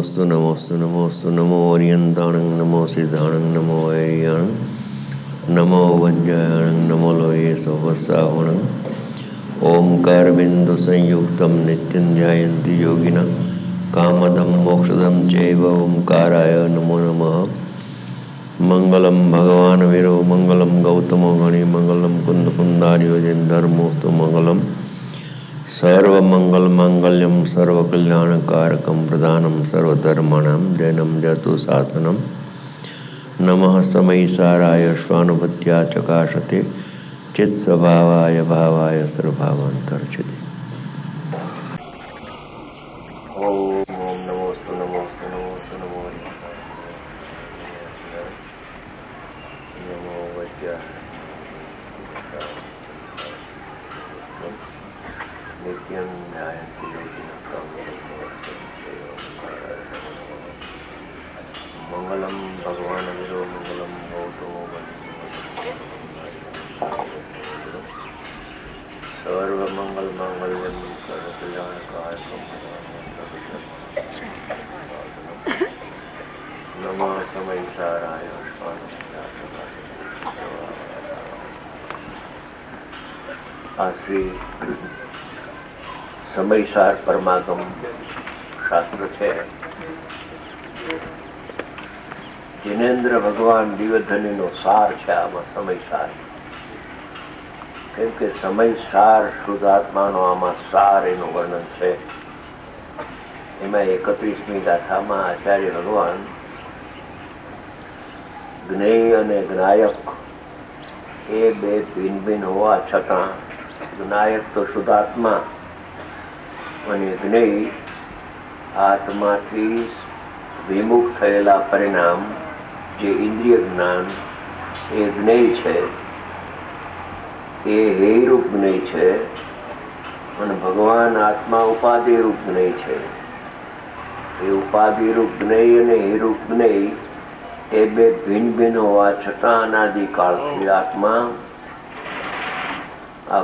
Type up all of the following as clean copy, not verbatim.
नमोस्तु नमोस्तु नमोस्तु नमो ओरियंताणं नमो सिद्धाणं नमो वैरियाणं नमो वज्रायणं नमो लोये सोवसावणं ओंकार बिंदु संयुक्तं नित्यं ध्यायन्ति योगिनः कामदं मोक्षदं चैव ओंकाराय नमो नमः। मंगलम भगवान वीरो मंगलम गौतमो गणि मंगलम कुंद कुंदार्योजन धर्मोस्तु मंगलम सर्वमंगल मांगल्यम सर्वकल्याणकारकम प्रदानम सर्वधर्माणां जैनम जतु शासनम नमः समयसाराय स्वानुभूत्या चकाशते चित्स्वभावाय भावाय सर्वभावान्तर्चते। ओम नमोस्तु नमोस्तु नमोस्तु नमो नमो वैद्याय नित्यं ध्यायन्ति योगिनः मंगलम भगवान विरो मंगलम गौतमो सर्वमंगल मांगल्यम सर्वकल्याणकारकम नमः समयसाराय आ श्री समयसार परमागम शास्त्र है। जिनेन्द्र भगवान दिव्यधनी सार है आम समयसार केम के समयसार शुद्धात्मा आम सार एनु वर्णन है। एम 31मी गाथा में आचार्य भगवान ज्ञेय अने ज्ञायक ए बे भिन्न भिन्न होवा छतां ज्ञायक तो शुद्धात्मा અને જ્ઞેય આત્માથી વિમુખ થયેલા પરિણામ જે ઇન્દ્રિય જ્ઞાન એ જ્ઞેય છે, એ હેયરૂપ જ્ઞેય છે અને ભગવાન આત્મા ઉપાધિરૂપ જ્ઞેય છે। એ ઉપાધિરૂપ જ્ઞેય અને હેયરૂપ જ્ઞેય એ બે ભિન્ન ભિન્ન હોવા છતાં અનાદિકાળથી આત્મા आ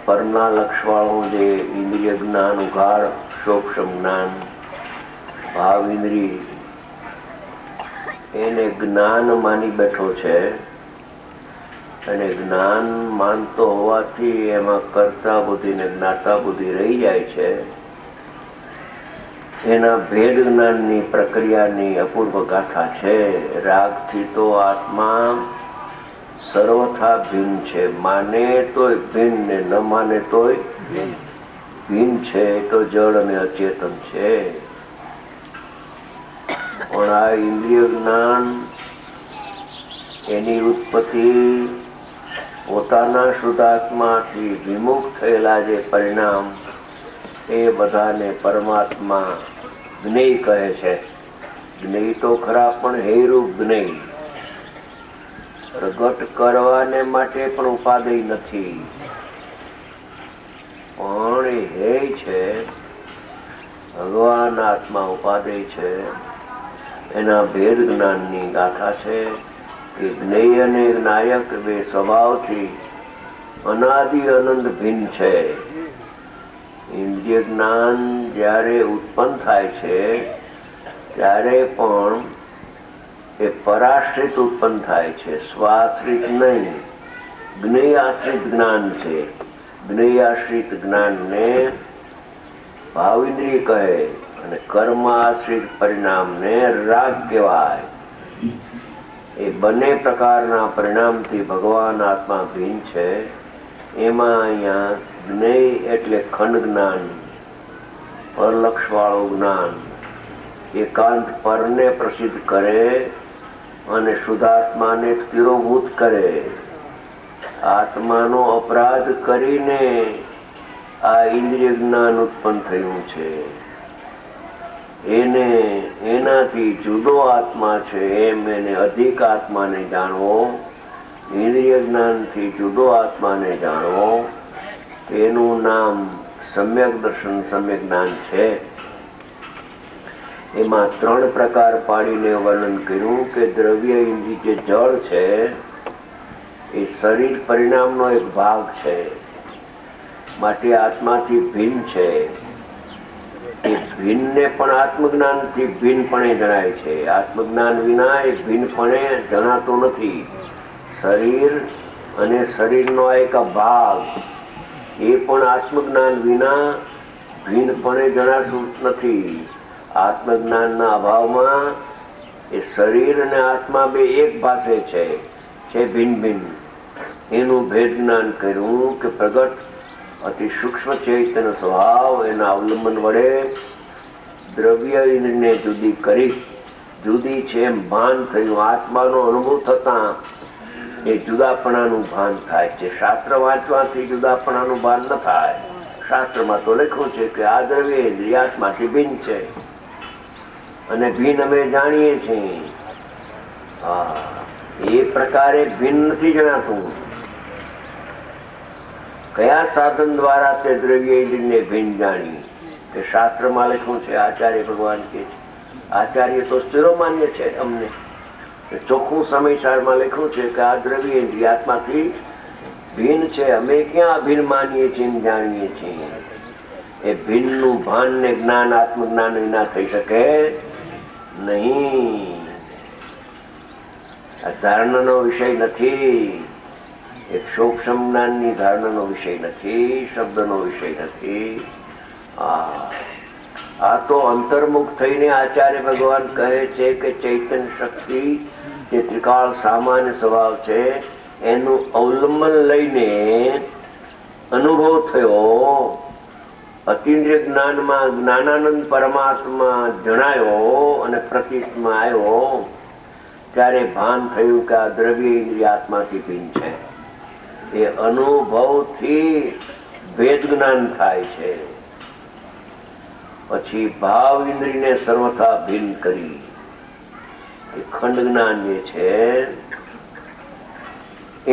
परना लक्षवाळुं जे इंद्रिय ज्ञान उघाड़ सूक्ष्म ज्ञान भाव इंद्रिय एने ज्ञान मानी बैठो छे अने ज्ञान मानतो होवाथी एमां कर्ता बुद्धि ने ज्ञाता बुद्धि रही जाय छे। एना भेद ज्ञाननी प्रक्रियानी अपूर्व गाथा छे। रागथी तो आत्मा सर्वथा भिन्न छे, माने तो भिन्न ने न माने तो भिन्न छे, तो जड़ अने अचेतन छे। पण आ इंद्रिय ज्ञान एनी उत्पत्ति पोताना शुद्धात्माथी विमुख थयेला जे परिणाम ए बधाने परमात्मा ज्ञेय कहे छे। ज्ञेय तो खरा पण हेयरूप ज्ञेय प्रगट करवाने माटे पण उपादेय नथी, पण ए हेय छे। भगवान आत्मा उपादेय छे। एना भेद ज्ञाननी गाथा छे कि ज्ञेय अने ज्ञायक बे स्वभावथी अनादि अनंत भिन्न छे। इंद्रिय ज्ञान ज्यारे उत्पन्न थाय छे त्यारे पण ए पराश्रित उत्पन्न थाय छे, स्वाश्रित नहीं। ज्ञेय आश्रित ज्ञान छे। ज्ञेय आश्रित ज्ञान ने भाव इंद्रिय कहे अने कर्म आश्रित परिणाम ने राग कहेवाय। ए बने प्रकारना परिणाम थी भगवान आत्मा भिन्न छे। एमां अहींया ज्ञेय एटले खंड ज्ञान, परलक्षवाळुं ज्ञान एकांत परने प्रसिद्ध करे અને શુદ્ધાત્માને તિરોભૂત કરે। આત્માનો અપરાધ કરીને આ ઇન્દ્રિય જ્ઞાન ઉત્પન્ન થયું છે। એને એનાથી જુદો આત્મા છે એમ એને અધિક આત્માને જાણવો, ઇન્દ્રિય જ્ઞાનથી જુદો આત્માને જાણવો, તેનું નામ સમ્યક દર્શન સમ્યક જ્ઞાન છે। एमां 3 प्रकार पाड़ीने वर्णन कर्युं के द्रव्य इंद्रिय जे जल छे ए शरीर परिणामनो एक भाग छे, माटे आत्माथी भिन्न छे। એ ભિન્નને પણ આત્મજ્ઞાનથી ભિન્નપણે જણાય છે. આત્મજ્ઞાન વિના એ ભિન્નપણે જણાતો નથી. શરીર અને શરીરનો એક ભાગ એ પણ આત્મજ્ઞાન વિના ભિન્નપણે જણાતું નથી. આત્મજ્ઞાનના અભાવમાં એ શરીર અને આત્મા બે એક પાસે છે ભિન્ન ભિન્ન. એનું ભેદ જ્ઞાન કર્યું કે પ્રગટ અતિ સૂક્ષ્મ ચૈતન્ય સ્વભાવ એના અવલંબન વડે દ્રવ્ય ઇન્દ્રિયને જુદી કરી, જુદી છે એમ ભાન થયું. આત્માનો અનુભવ થતા એ જુદાપણાનું ભાન થાય છે. શાસ્ત્ર વાંચવાથી જુદાપણાનું ભાન ન થાય. શાસ્ત્રમાં તો લખ્યું છે કે આ દ્રવ્ય ઇન્દ્રિય આત્માથી ભિન્ન છે અને ભિન્ન અમે જાણીએ છીએ. એ પ્રકારે ભિન્ન નથી જણાતું. કયા સાધન દ્વારા તે દ્રવ્ય ઇન્દ્રિયને ભિન્ન જાણી? કે શાસ્ત્રમાં લખ્યું છે, આચાર્ય ભગવાન કે છે. આચાર્ય તો શિરોમાન્ય છે અમને. ચોખ્ખું સમયસારમાં લખ્યું છે કે આ દ્રવ્ય ઇન્દ્રિય આત્માથી ભિન્ન છે. અમે ક્યાં ભિન્ન માનીએ છીએ જાણીએ છીએ? એ ભિન્નનું ભાન ને જ્ઞાન આત્મજ્ઞાન વિના થઈ શકે નહીં. આ ધારણાનો વિષય નથી. એક સૂક્ષ્મ જ્ઞાનની ધારણાનો વિષય નથી, શબ્દનો વિષય નથી. આ તો અંતર્મુખ થઈને આચાર્ય ભગવાન કહે છે કે ચૈતન્ય શક્તિ જે ત્રિકાળ સામાન્ય સ્વભાવ છે એનું અવલંબન લઈને અનુભવ થયો. અતિન્દ્રિય જ્ઞાનમાં જ્ઞાનાનંદ પરમાત્મા જણાયો અને પ્રતિષ્ઠમાં આવ્યો ત્યારે ભાન થયું કે આ દ્રવ્ય ઇન્દ્રિય આત્માથી ભિન્ન છે. એ અનુભવથી ભેદ જ્ઞાન થાય છે. પછી ભાવ ઇન્દ્રિયને સર્વથા ભિન્ન કરી એ ખંડ જ્ઞાન જે છે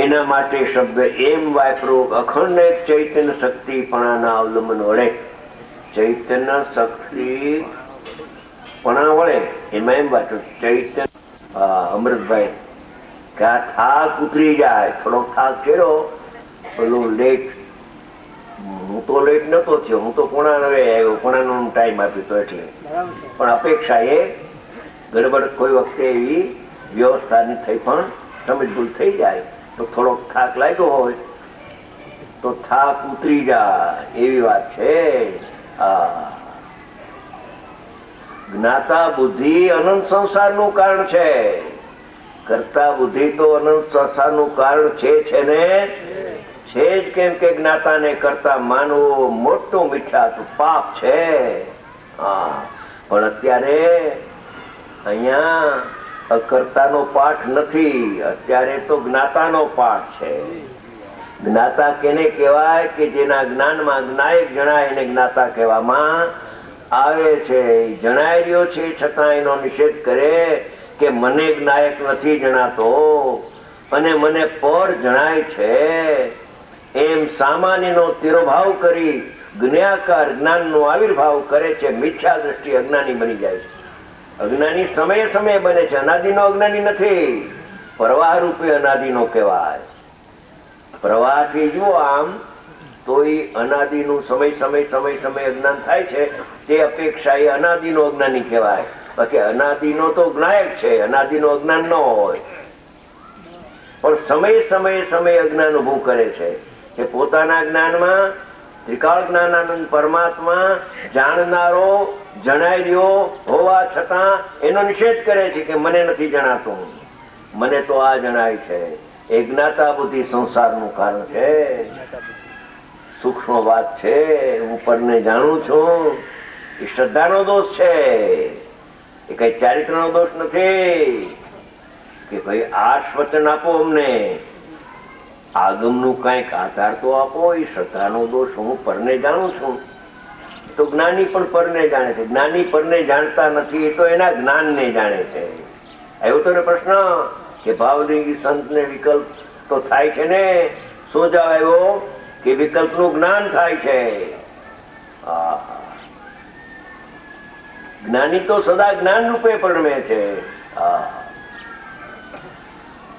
એના માટે શબ્દ એમ વાપરો, અખંડ એક ચૈતન્ય શક્તિપણાના અવલંબન વડે, ચૈતન્ય શક્તિ પણા વડે એમાં એમ વાંચો ચૈતન્ય. અમૃતભાઈ કે આ થાક ઉતરી જાય, થોડોક થાક ચડ્યો, પેલું લેટ, હું તો લેટ નતો થયો, હું તો 9:30 આવ્યો, 9:30 ટાઈમ આપ્યો તો એટલે. પણ અપેક્ષા એ ગડબડ કોઈ વખતે એવી વ્યવસ્થાની થઈ પણ સમજ ભૂલ થઈ જાય તો થોડોક થાક લાગ્યો હોય તો થાક ઉતરી જાય એવી વાત છે. જ્ઞાતા બુદ્ધિ અનંત સંસારનું કારણ છે. કરતા બુદ્ધિ તો અનંત સંસારનું કારણ છે ને છે જ. કેમ કે જ્ઞાતાને કરતા માનવો મોટું મિથ્યા પાપ છે. પણ અત્યારે અહીંયા અકર્તાનો પાઠ નથી, અત્યારે તો જ્ઞાતાનો પાઠ છે. જ્ઞાતા કેને કહેવાય? કે જેના જ્ઞાનમાં જ્ઞાયક જણાય એને જ્ઞાતા કહેવામાં આવે છે. જણાય રહ્યો છે છતાં એનો નિષેધ કરે કે મને જ્ઞાયક નથી જણાતો અને મને પર જણાય છે. એમ સામાન્યનો તિરોભાવ કરી જ્ઞાકાર જ્ઞાનનો આવિર્ભાવ કરે છે. મિથ્યા દ્રષ્ટિ અજ્ઞાની બની જાય છે. અજ્ઞાની સમયે સમયે બને છે, અનાદિનો અજ્ઞાની નથી. પ્રવાહ રૂપે અનાદિનો કહેવાય. પ્રવાહથી જુઓ આમ તો એ અનાદિનું સમય અજ્ઞાન થાય છે. તે અપેક્ષા એ અનાદિનો અજ્ઞાની કહેવાય. બાકી અનાદિનો તો જ્ઞાયક છે, અનાદિનો અજ્ઞાન ન હોય. પણ સમય અજ્ઞાન ઉભું કરે છે કે પોતાના જ્ઞાનમાં ત્રિકાળ જ્ઞાનાનંદ પરમાત્મા જાણનારો જણાઈ રહ્યો હોવા છતાં એનો નિષેધ કરે છે કે મને નથી જણાતું, મને તો આ જણાય છે. એ જ્ઞાતા બુદ્ધિ સંસારનું કારણ છે. સૂક્ષ્મ વાત છે. હું પરને જાણું છું એ શ્રદ્ધાનો દોષ છે, એ કઈ ચારિત્રનો દોષ નથી કે ભાઈ આ વચન આપો, અમને આગમનું કઈક આધાર તો આપો. એ શ્રદ્ધાનો દોષ. હું પરને જાણું છું તો જ્ઞાની પણ પરને જાણે છે. જ્ઞાની પરને જાણતા નથી, એ તો એના જ્ઞાનને જાણે છે. આવ્યો તો ને પ્રશ્ન કે ભાવલિંગી સંતને વિકલ્પ તો થાય છે ને? શું જવાબ આવ્યો? કે વિકલ્પનું જ્ઞાન થાય છે. જ્ઞાની તો સદા જ્ઞાન રૂપે પરમે છે.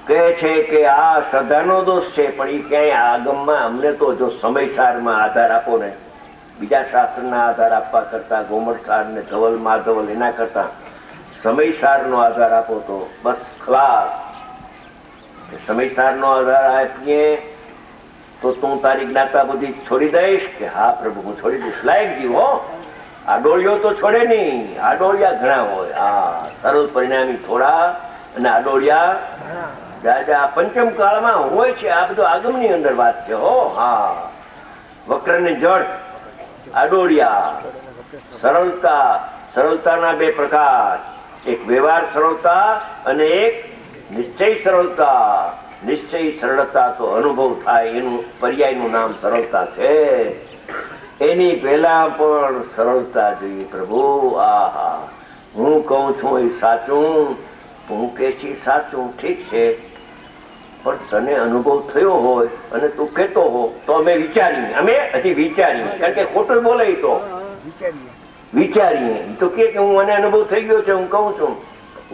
કહે છે કે આ શ્રદ્ધાનો દોષ છે, પણ એ ક્યાંય આગમમાં અમને તો જો સમયસારમાં આધાર આપો ને બીજા શાસ્ત્રના આધાર આપવા કરતા, ગોમરસાર ને ધવલ માધવલ એના કરતા સમયસારનો આધાર આપો તો બસ ખલાસ. સમયસારનો આધાર આપીએ તો તું તારી જ્ઞાતા બુદ્ધિ છોડી દઈશ કે હા પ્રભુ હું છોડી દઈશ. લાયક જીવ હો, આડોળિયો તો છોડે નહીં. આડોળિયા ઘણા હોય. હા, સરળ પરિણામી થોડા અને આડોળિયા જાજા. પંચમ કાળમાં હોય છે. આ બધું આગમની અંદર વાત છે હો. હા, વક્ર ને જડ, આડોળિયા, સરળતા. સરળતાના બે પ્રકાર, એક વ્યવહાર સરળતા અને એક નિશ્ચય સરળતા. નિશ્ચય સરળતા તો અનુભવ થાય એનું પર્યાયનું નામ સરળતા છે. એની પહેલા પણ સરળતા જોઈએ પ્રભુ. આહા, હું કહું છું એ સાચું, હું કે છે સાચું, ઠીક છે, પણ તને અનુભવ થયો હોય અને તું કહેતો હો તો અમે વિચારીએ. અમે હજી વિચારીએ, કારણ કે ખોટું બોલે તો વિચારીએ. તો કે હું મને અનુભવ થઈ ગયો છે, હું કહું છું.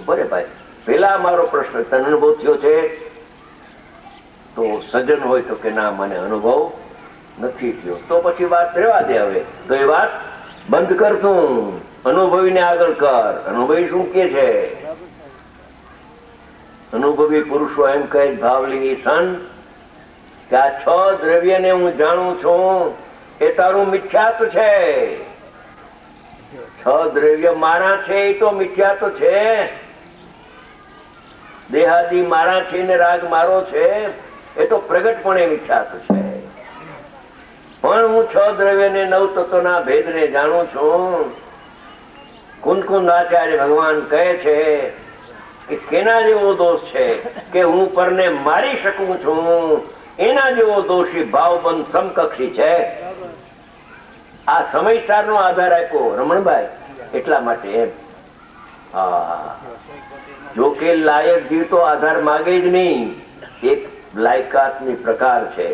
બરે ભાઈ, પેલા મારો પ્રશ્ન, તને અનુભવ થયો છે? તો સજ્જન હોય તો કે ના, મને અનુભવ નથી થયો. તો પછી વાત રહેવા દે. હવે તો એ વાત બંધ કર. તું અનુભવીને આગળ કર. અનુભવી શું કે છે? અનુભવી પુરુષો એમ કહે ભાવલિંગી સંત કે આ 6 દ્રવ્યને હું જાણું છું એ તારું મિથ્યાત્વ છે. 6 દ્રવ્ય મારા છે એ તો મિથ્યાત્વ છે. દેહાદી મારા છે ને રાગ મારો છે એ તો પ્રગટપણે મિથ્યાત્વ છે. પણ હું 6 દ્રવ્યને 9 તત્વના ભેદને જાણું છું. કુંદ આચાર્ય ભગવાન કહે છે કે કેના જેવો દોષ છે કે હું પરને મારી શકું છું, એના જેવો દોષી ભાવબંધ સમકક્ષી છે. આ સમયસારનો આધાર આપ્યો રમણભાઈ એટલા માટે એમ. જો કે લાયક જીવ તો આધાર માગે જ નહીં. એક લાયકાતની પ્રકાર છે.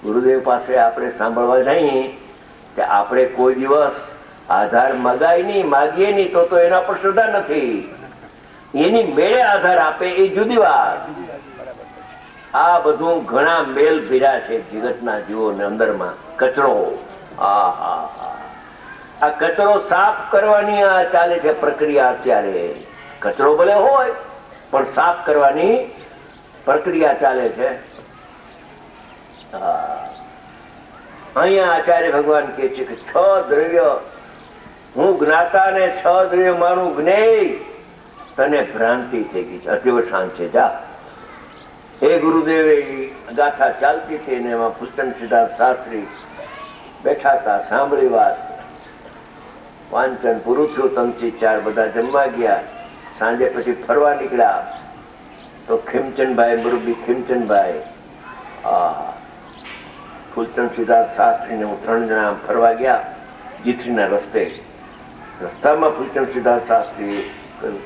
ગુરુદેવ પાસે આપણે સાંભળવા જઈએ કે આપણે કોઈ દિવસ આધાર મગાય નહીં, માગીએ નહીં તો એના પર શ્રદ્ધા નથી. એની મેળે આધાર આપે એ જુદી વાત. આ બધું ઘણા મેલ ભીરા છે જગતના જીવોને અંદરમાં. કચરો, આ કચરો સાફ કરવાની આ ચાલે છે પ્રક્રિયા અત્યારે. કચરો ભલે હોય પણ સાફ કરવાની પ્રક્રિયા ચાલે છે. અહીંયા આચાર્ય ભગવાન કે છે કે 6 દ્રવ્ય હું જ્ઞાતા ને 6 દ્રવ્ય મારું જ્ઞેય, તને ભ્રાંતિ થઈ ગઈ છે, અધ્યવસાન છે. જા. એ ગુરુદેવે ગાથા ચાલતી હતી ને એમાં ફૂલચંદ સિદ્ધાર્થ શાસ્ત્રી બેઠા હતા, સાંભળી વાત. વાંચન પૂરું થયું, 3 થી 4 બધા જમવા ગયા. સાંજે પછી ફરવા નીકળ્યા તો ખીમચંદભાઈ, મુરબી ખીમચંદભાઈ, ફૂલચંદ સિદ્ધાર્થ શાસ્ત્રી ને હું 3 જણા ફરવા ગયા જીથરીના રસ્તે. રસ્તામાં ફૂલચંદ સિદ્ધાર્થ શાસ્ત્રી કહ્યું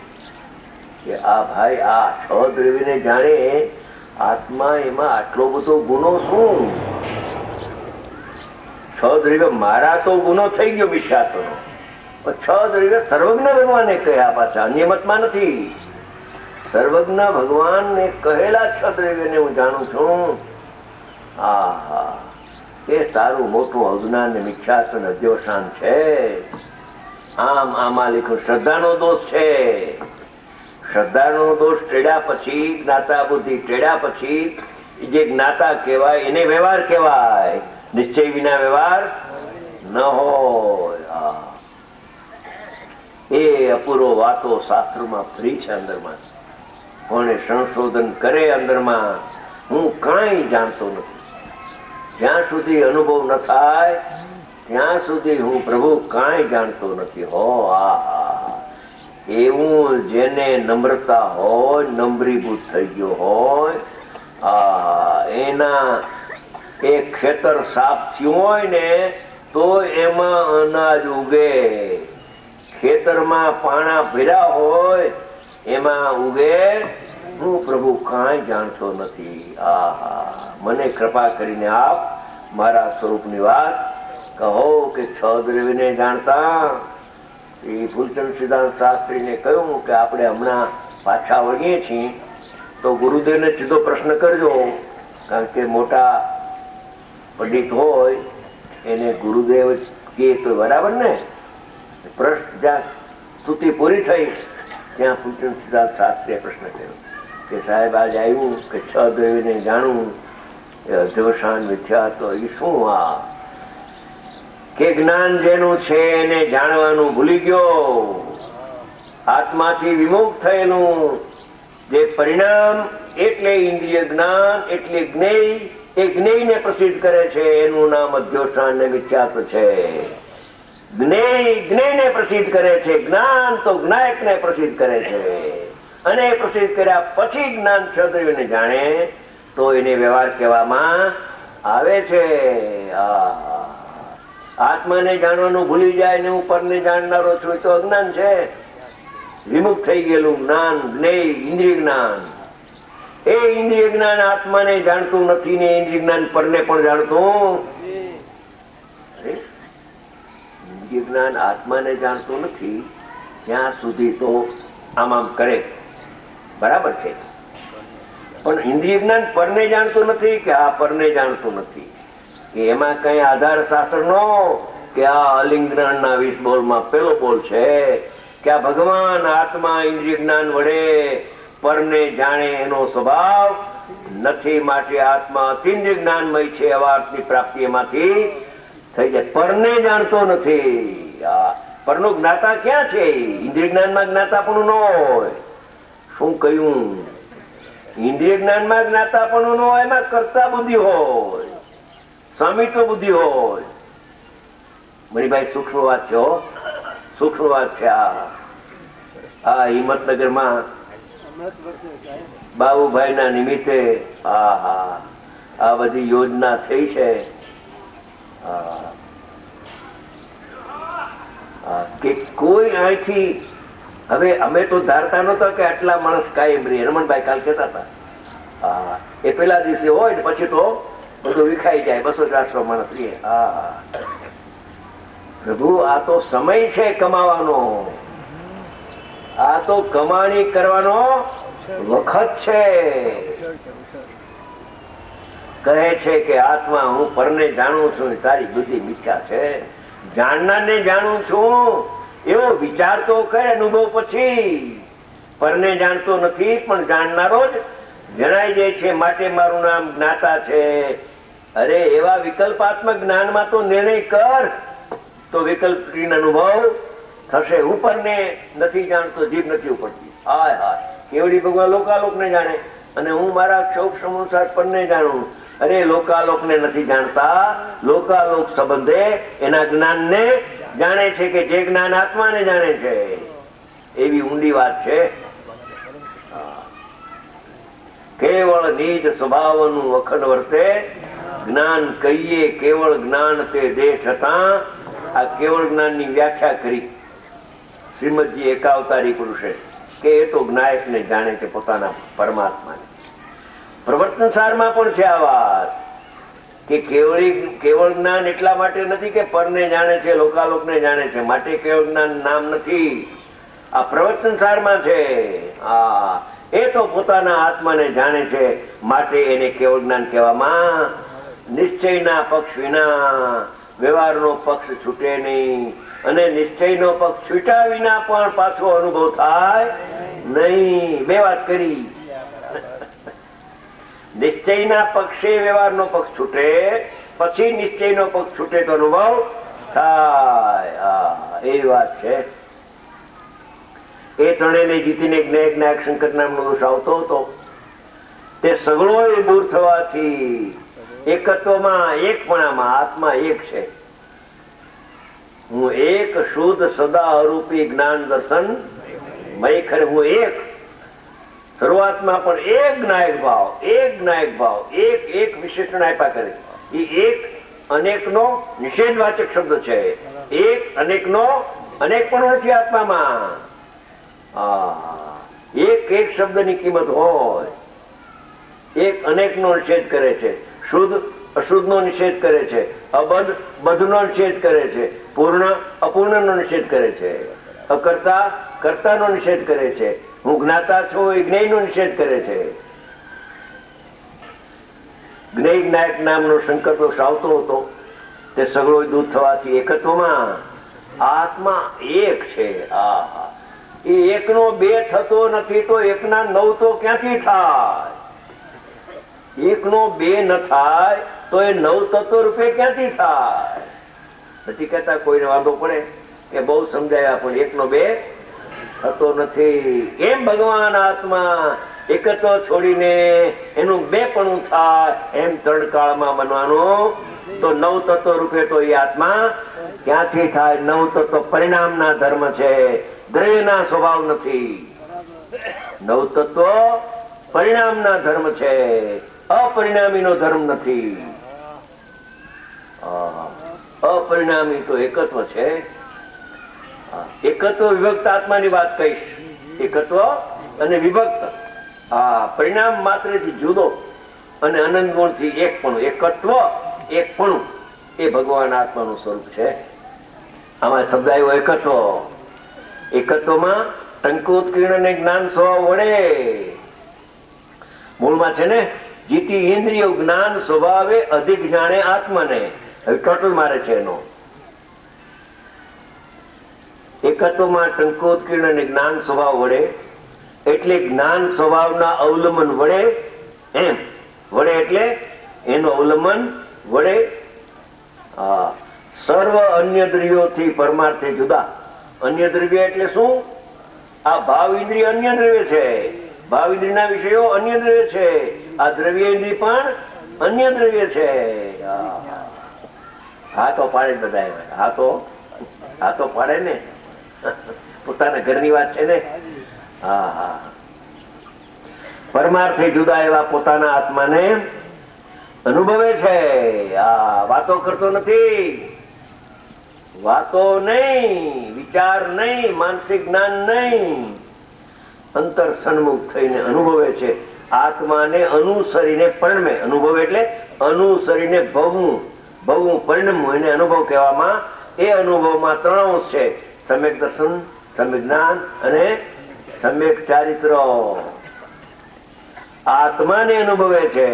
કે આ ભાઈ આ 6 દ્રવ્યને જાણે આત્મા, એમાં આટલો બધો ગુનો શું? 6 દ્રવ્ય મારા તો ગુનો થઈ ગયો મિથ્યાત્વનો. 6 દ્રવ્ય સર્વજ્ઞ ભગવાને કહ્યા, પાછા અન્ય મતમાં નથી. સર્વજ્ઞ ભગવાનને કહેલા 6 દ્રવ્યને હું જાણું છું. આહા, એ સારું મોટું અજ્ઞાન ને મિથ્યાત્વ ને અધ્યવસાન છે. આમાં લીખો શ્રદ્ધાનો દોષ છે. શ્રદ્ધાનો દોષ ટેડ્યા પછી, જ્ઞાતા બુદ્ધિ ટેડ્યા પછી જે જ્ઞાતા કહેવાય એને વ્યવહાર કહેવાય. નિશ્ચય વિના વ્યવહાર ન હોય. એ અપૂર્વ વાતો શાસ્ત્રોમાં ફરી છે અંદરમાં. કોને સંશોધન કરે અંદરમાં, હું કાંઈ જાણતો નથી. જ્યાં સુધી અનુભવ ન થાય ત્યાં સુધી હું પ્રભુ કાંઈ જાણતો નથી. હો એવું જેને નમ્રતા હોય, નમ્રીભૂત થઈ ગયો હોય, એના એ ખેતર સાફ થયું હોય ને તો એમાં અનાજ ઉગે. ખેતરમાં પાણા ભર્યા હોય એમાં ઉગે. હું પ્રભુ કાંઈ જાણતો નથી. મને કૃપા કરીને આપ મારા સ્વરૂપની વાત કહો કે 6 દ્રવ્યને જાણતા. એ ફૂલચંદ સિદ્ધાર્થ શાસ્ત્રીને કહ્યું કે આપણે હમણાં પાછા વળીએ છીએ તો ગુરુદેવને સીધો પ્રશ્ન કરજો, કારણ કે મોટા પંડિત હોય એને ગુરુદેવ કે તો બરાબર ને. પ્રશ્ન જ્યાં સ્તુતિ પૂરી થઈ ત્યાં પૂજ્ય સિદ્ધાર્થ શાસ્ત્રીએ પ્રશ્ન કર્યો કે સાહેબ આજ આવ્યું કે 6 દ્રવ્યને જાણવું એ અધ્યવસાન મિથ્યા, તો એ શું? આ કે જ્ઞાન જેનું છે એને જાણવાનું ભૂલી ગયો. આત્માથી વિમુખ થયેલું જે પરિણામ એટલે ઇન્દ્રિય જ્ઞાન એટલે જ્ઞેય, એ જ્ઞેયને પ્રસિદ્ધ કરે છે. એનું નામ અધ્યવસાન ને મિથ્યાત્વ છે. જ્ઞેય જ્ઞેયને પ્રસિદ્ધ કરે છે, જ્ઞાન તો જ્ઞાયકને પ્રસિદ્ધ કરે છે. અને પ્રસિદ્ધ કર્યા પછી જ્ઞાન 6 દ્રવ્યોને જાણે તો એને વ્યવહાર કહેવામાં આવે છે. આત્માને જાણવાનું ભૂલી જાય ને હું પરને જાણનારો છું તો અજ્ઞાન છે. વિમુખ થઈ ગયેલું જ્ઞાન જ્ઞેય ઇન્દ્રિય જ્ઞાન, એ ઇન્દ્રિય જ્ઞાન આત્માને જાણતું નથી ને ઇન્દ્રિય જ્ઞાન પરને પણ જાણતું. ઇન્દ્રિય જ્ઞાન આત્માને જાણતું નથી ત્યાં સુધી તો આમ આમ કરે બરાબર છે, પણ ઇન્દ્રિય જ્ઞાન પરને જાણતું નથી કે આ પરને જાણતું નથી. એમાં કઈ આધાર શાસ્ત્ર નો કે આ અલિંગન ના 20 બોલમાં પેલો બોલ છે કે આ ભગવાન આત્મા ઇન્દ્રિય જ્ઞાન વડે પરને જાણે એનો સ્વભાવ નથી, માટે આત્મા અતિન્દ્રિય જ્ઞાનમય છે. આવા અર્થની પ્રાપ્તિ એમાંથી થઈ જાય. પરને જાણતો નથી. પરનો જ્ઞાતા ક્યાં છે? ઇન્દ્રિય જ્ઞાનમાં જ્ઞાતાપણું ન હોય. શું કહ્યું? ઇન્દ્રિય જ્ઞાનમાં જ્ઞાતાપણું ન હોય, એમાં કર્તા બુદ્ધિ હોય, સ્વામિત્વ બુદ્ધિ હોય. મણિભાઈ સૂક્ષ્મ વાત છે, સૂક્ષ્મ વાત છે. આ હિંમતનગરમાં બાબુભાઈ ના નિમિત્તે આ બધી યોજના થઈ છે. કે કોઈ અહીંથી હવે અમે તો ધારતા નહોતા કે આટલા માણસ કાયમ રહે. રમણભાઈ કાલ કહેતા હતા એ પેલા દિવસે હોય ને પછી તો બધું વિખાઈ જાય, 200-400 માણસ રહે. પ્રભુ આ તો સમય છે કમાવાનો, આ તો કમાણી કરવાનો વખત છે. કહે છે કે આત્મા હું પરને જાણું છું, તારી બુદ્ધિ મિથ્યા છે. જાણનારને જાણું છું એવો વિચાર તો કરે અનુભવ પછી. પરને જાણતો નથી પણ જાણનારો જ જણાઈ જાય છે, માટે મારું નામ જ્ઞાતા છે. અરે એવા વિકલ્પાત્મક જ્ઞાનમાં તો નિર્ણય કર તો વિકલ્પ અનુભવ થશે. ઉપરને નથી જાણતો, જીભ નથી ઉપડતી. હાય હાય કેવડી ભગવાન લોકાલોક ને જાણે અને હું મારા ક્ષોભ સમુસાર પરને જાણું. અરે લોકાલોક ને નથી જાણતા, લોકાલોક સંબંધે એના જ્ઞાન ને જાણે છે કે જે જ્ઞાન આત્માને જાણે છે. એવી ઊંડી વાત છે. કેવળ નીચ સ્વભાવનું અખંડ વર્તે જ્ઞાન કહીએ, કેવળ જ્ઞાન તે દેહ છતાં. આ કેવળ જ્ઞાન ની વ્યાખ્યા કરી શ્રીમદજી એકાવતારી પુરુષે કે એ તો જ્ઞાયક ને જાણે છે, પોતાના પરમાત્માને. પ્રવર્તન સારમાં પણ છે આ વાત કે કેવળ જ્ઞાન એટલા માટે નથી કે પરને જાણે છે, લોકાલોકને જાણે છે, માટે કેવળ જ્ઞાન નામ નથી. આ પ્રવર્તન સારમાં છે. એ તો પોતાના આત્માને જાણે છે, માટે એને કેવળ જ્ઞાન કહેવામાં. નિશ્ચયના પક્ષ વિના વ્યવહારનો પક્ષ છૂટે નહીં, અને નિશ્ચયનો પક્ષ છૂટ્યા વિના પણ પાછો અનુભવ થાય નહીં. બે વાત કરી. નિશ્ચયના પક્ષે વ્યવહારનો પક્ષ છૂટે, પછી નિશ્ચયનો પક્ષ છૂટે તો અનુભવ થાય. એ વાત છે. એ ત્રણેયને જીતીને જ્ઞાયક સંકટ નામનો દોષ આવતો હતો. તે સગળો દૂર થવાથી એકત્વમાં, એકપણામાં આત્મા એક છે. હું એક શુદ્ધ સદા અરૂપી જ્ઞાન દર્શન મય ખરે. હું એક શરૂઆતમાં પણ એક જ્ઞાયક ભાવ, એક જ્ઞાયક ભાવ, એક એક વિશેષણ આપ્યા કરે. એ એક અનેકનો નિષેધવાચક શબ્દ છે. એક અનેકનો અનેક પણ નથી આત્મામાં. એક એક શબ્દની કિંમત હોય. એક અનેકનો નિષેધ કરે છે, શુદ્ધ અશુદ્ધનો નિષેધ કરે છે, અબદ્ધ બધનો નિષેધ કરે છે, પૂર્ણ અપૂર્ણનો નિષેધ કરે છે, અકર્તા કર્તાનો નિષેધ કરે છે, હું જ્ઞાતા છું એ જ્ઞેયનો નિષેધ કરે છે. જ્ઞેય જ્ઞાયક નામનો શંકર દોષ આવતો હતો તે સગળો દૂર થવાથી એકત્વમાં આત્મા એક છે. આ એ એકનો બે થતો નથી તો એકના નવ તો ક્યાંથી થાય? એકનો બે ન થાય તો એ નવ તત્વ રૂપે ક્યાંથી થાય? નથી કહેતા કોઈને વાંધો પડે કે બહુ સમજાયા પણ એકનો બે થતો નથી. એમ ભગવાન આત્મા એકત્વ છોડીને એનું બે પણ થાય એમ તડકાળમાં બનવાનું તો નવ તત્વ રૂપે તો એ આત્મા ક્યાંથી થાય? નવ તત્વ પરિણામના ધર્મ છે, દ્રવ્યના સ્વભાવ નથી. નવ તત્વ પરિણામના ધર્મ છે, અપરિણામીનો ધર્મ નથી. અપરિણામી તો એકત્વ છે. એકત્વ વિભક્ત આત્માની વાત કહીશ. એકત્વ અને વિભક્ત પરિણામ માત્રથી જુદો અને અનંત ગુણથી એકપણું. એકત્વ એકપણું એ ભગવાન આત્માનું સ્વરૂપ છે. આમાં શબ્દ આવ્યો એકત્વ. એકત્વમાં ટંકોત્કીર્ણ અને જ્ઞાન સ્વભાવ વડે મૂળમાં છે ને જીતી ઇન્દ્રિય જ્ઞાન સ્વભાવે અધિક જાણે આત્માને. હવે ટોટલ મારે છે એનો એકત્વમાં ટંકોત્કીર્ણ અને જ્ઞાન સ્વભાવ વડે એટલે જ્ઞાન સ્વભાવના અવલંબન વડે. એમ વડે એટલે એનું અવલંબન વડે સર્વ અન્ય દ્રવ્યોથી પરમાર્થે જુદા. અન્ય દ્રવ્ય એટલે શું? આ ભાવ ઇન્દ્રિય અન્ય દ્રવ્ય છે. ભાવ ઇન્દ્રિયના વિષયો અન્ય દ્રવ્ય છે. આ દ્રવ્ય ઇન્દ્રિય પણ અન્ય દ્રવ્ય છે. હા તો પાડે બધા. હા તો પાડે ને. પોતાના ઘરની વાત છે ને. હા પરમાર્થે જુદા એવા પોતાના આત્માને અનુભવે છે. વાતો કરતો નથી. વાતો નહીં, વિચાર નહીં, માનસિક જ્ઞાન નહીં, અંતર સન્મુખ થઈને અનુભવે છે. આત્માને અનુસરીને પરિણમે. અનુભવ એટલે અનુસરીને ભવવું પરિણમવું એને અનુભવ કહેવામાં. એ અનુભવમાં ત્રણ અંશ છે: સમ્યક દર્શન, સમ્યક જ્ઞાન અને સમ્યક ચારિત્ર. આત્માને અનુભવે છે.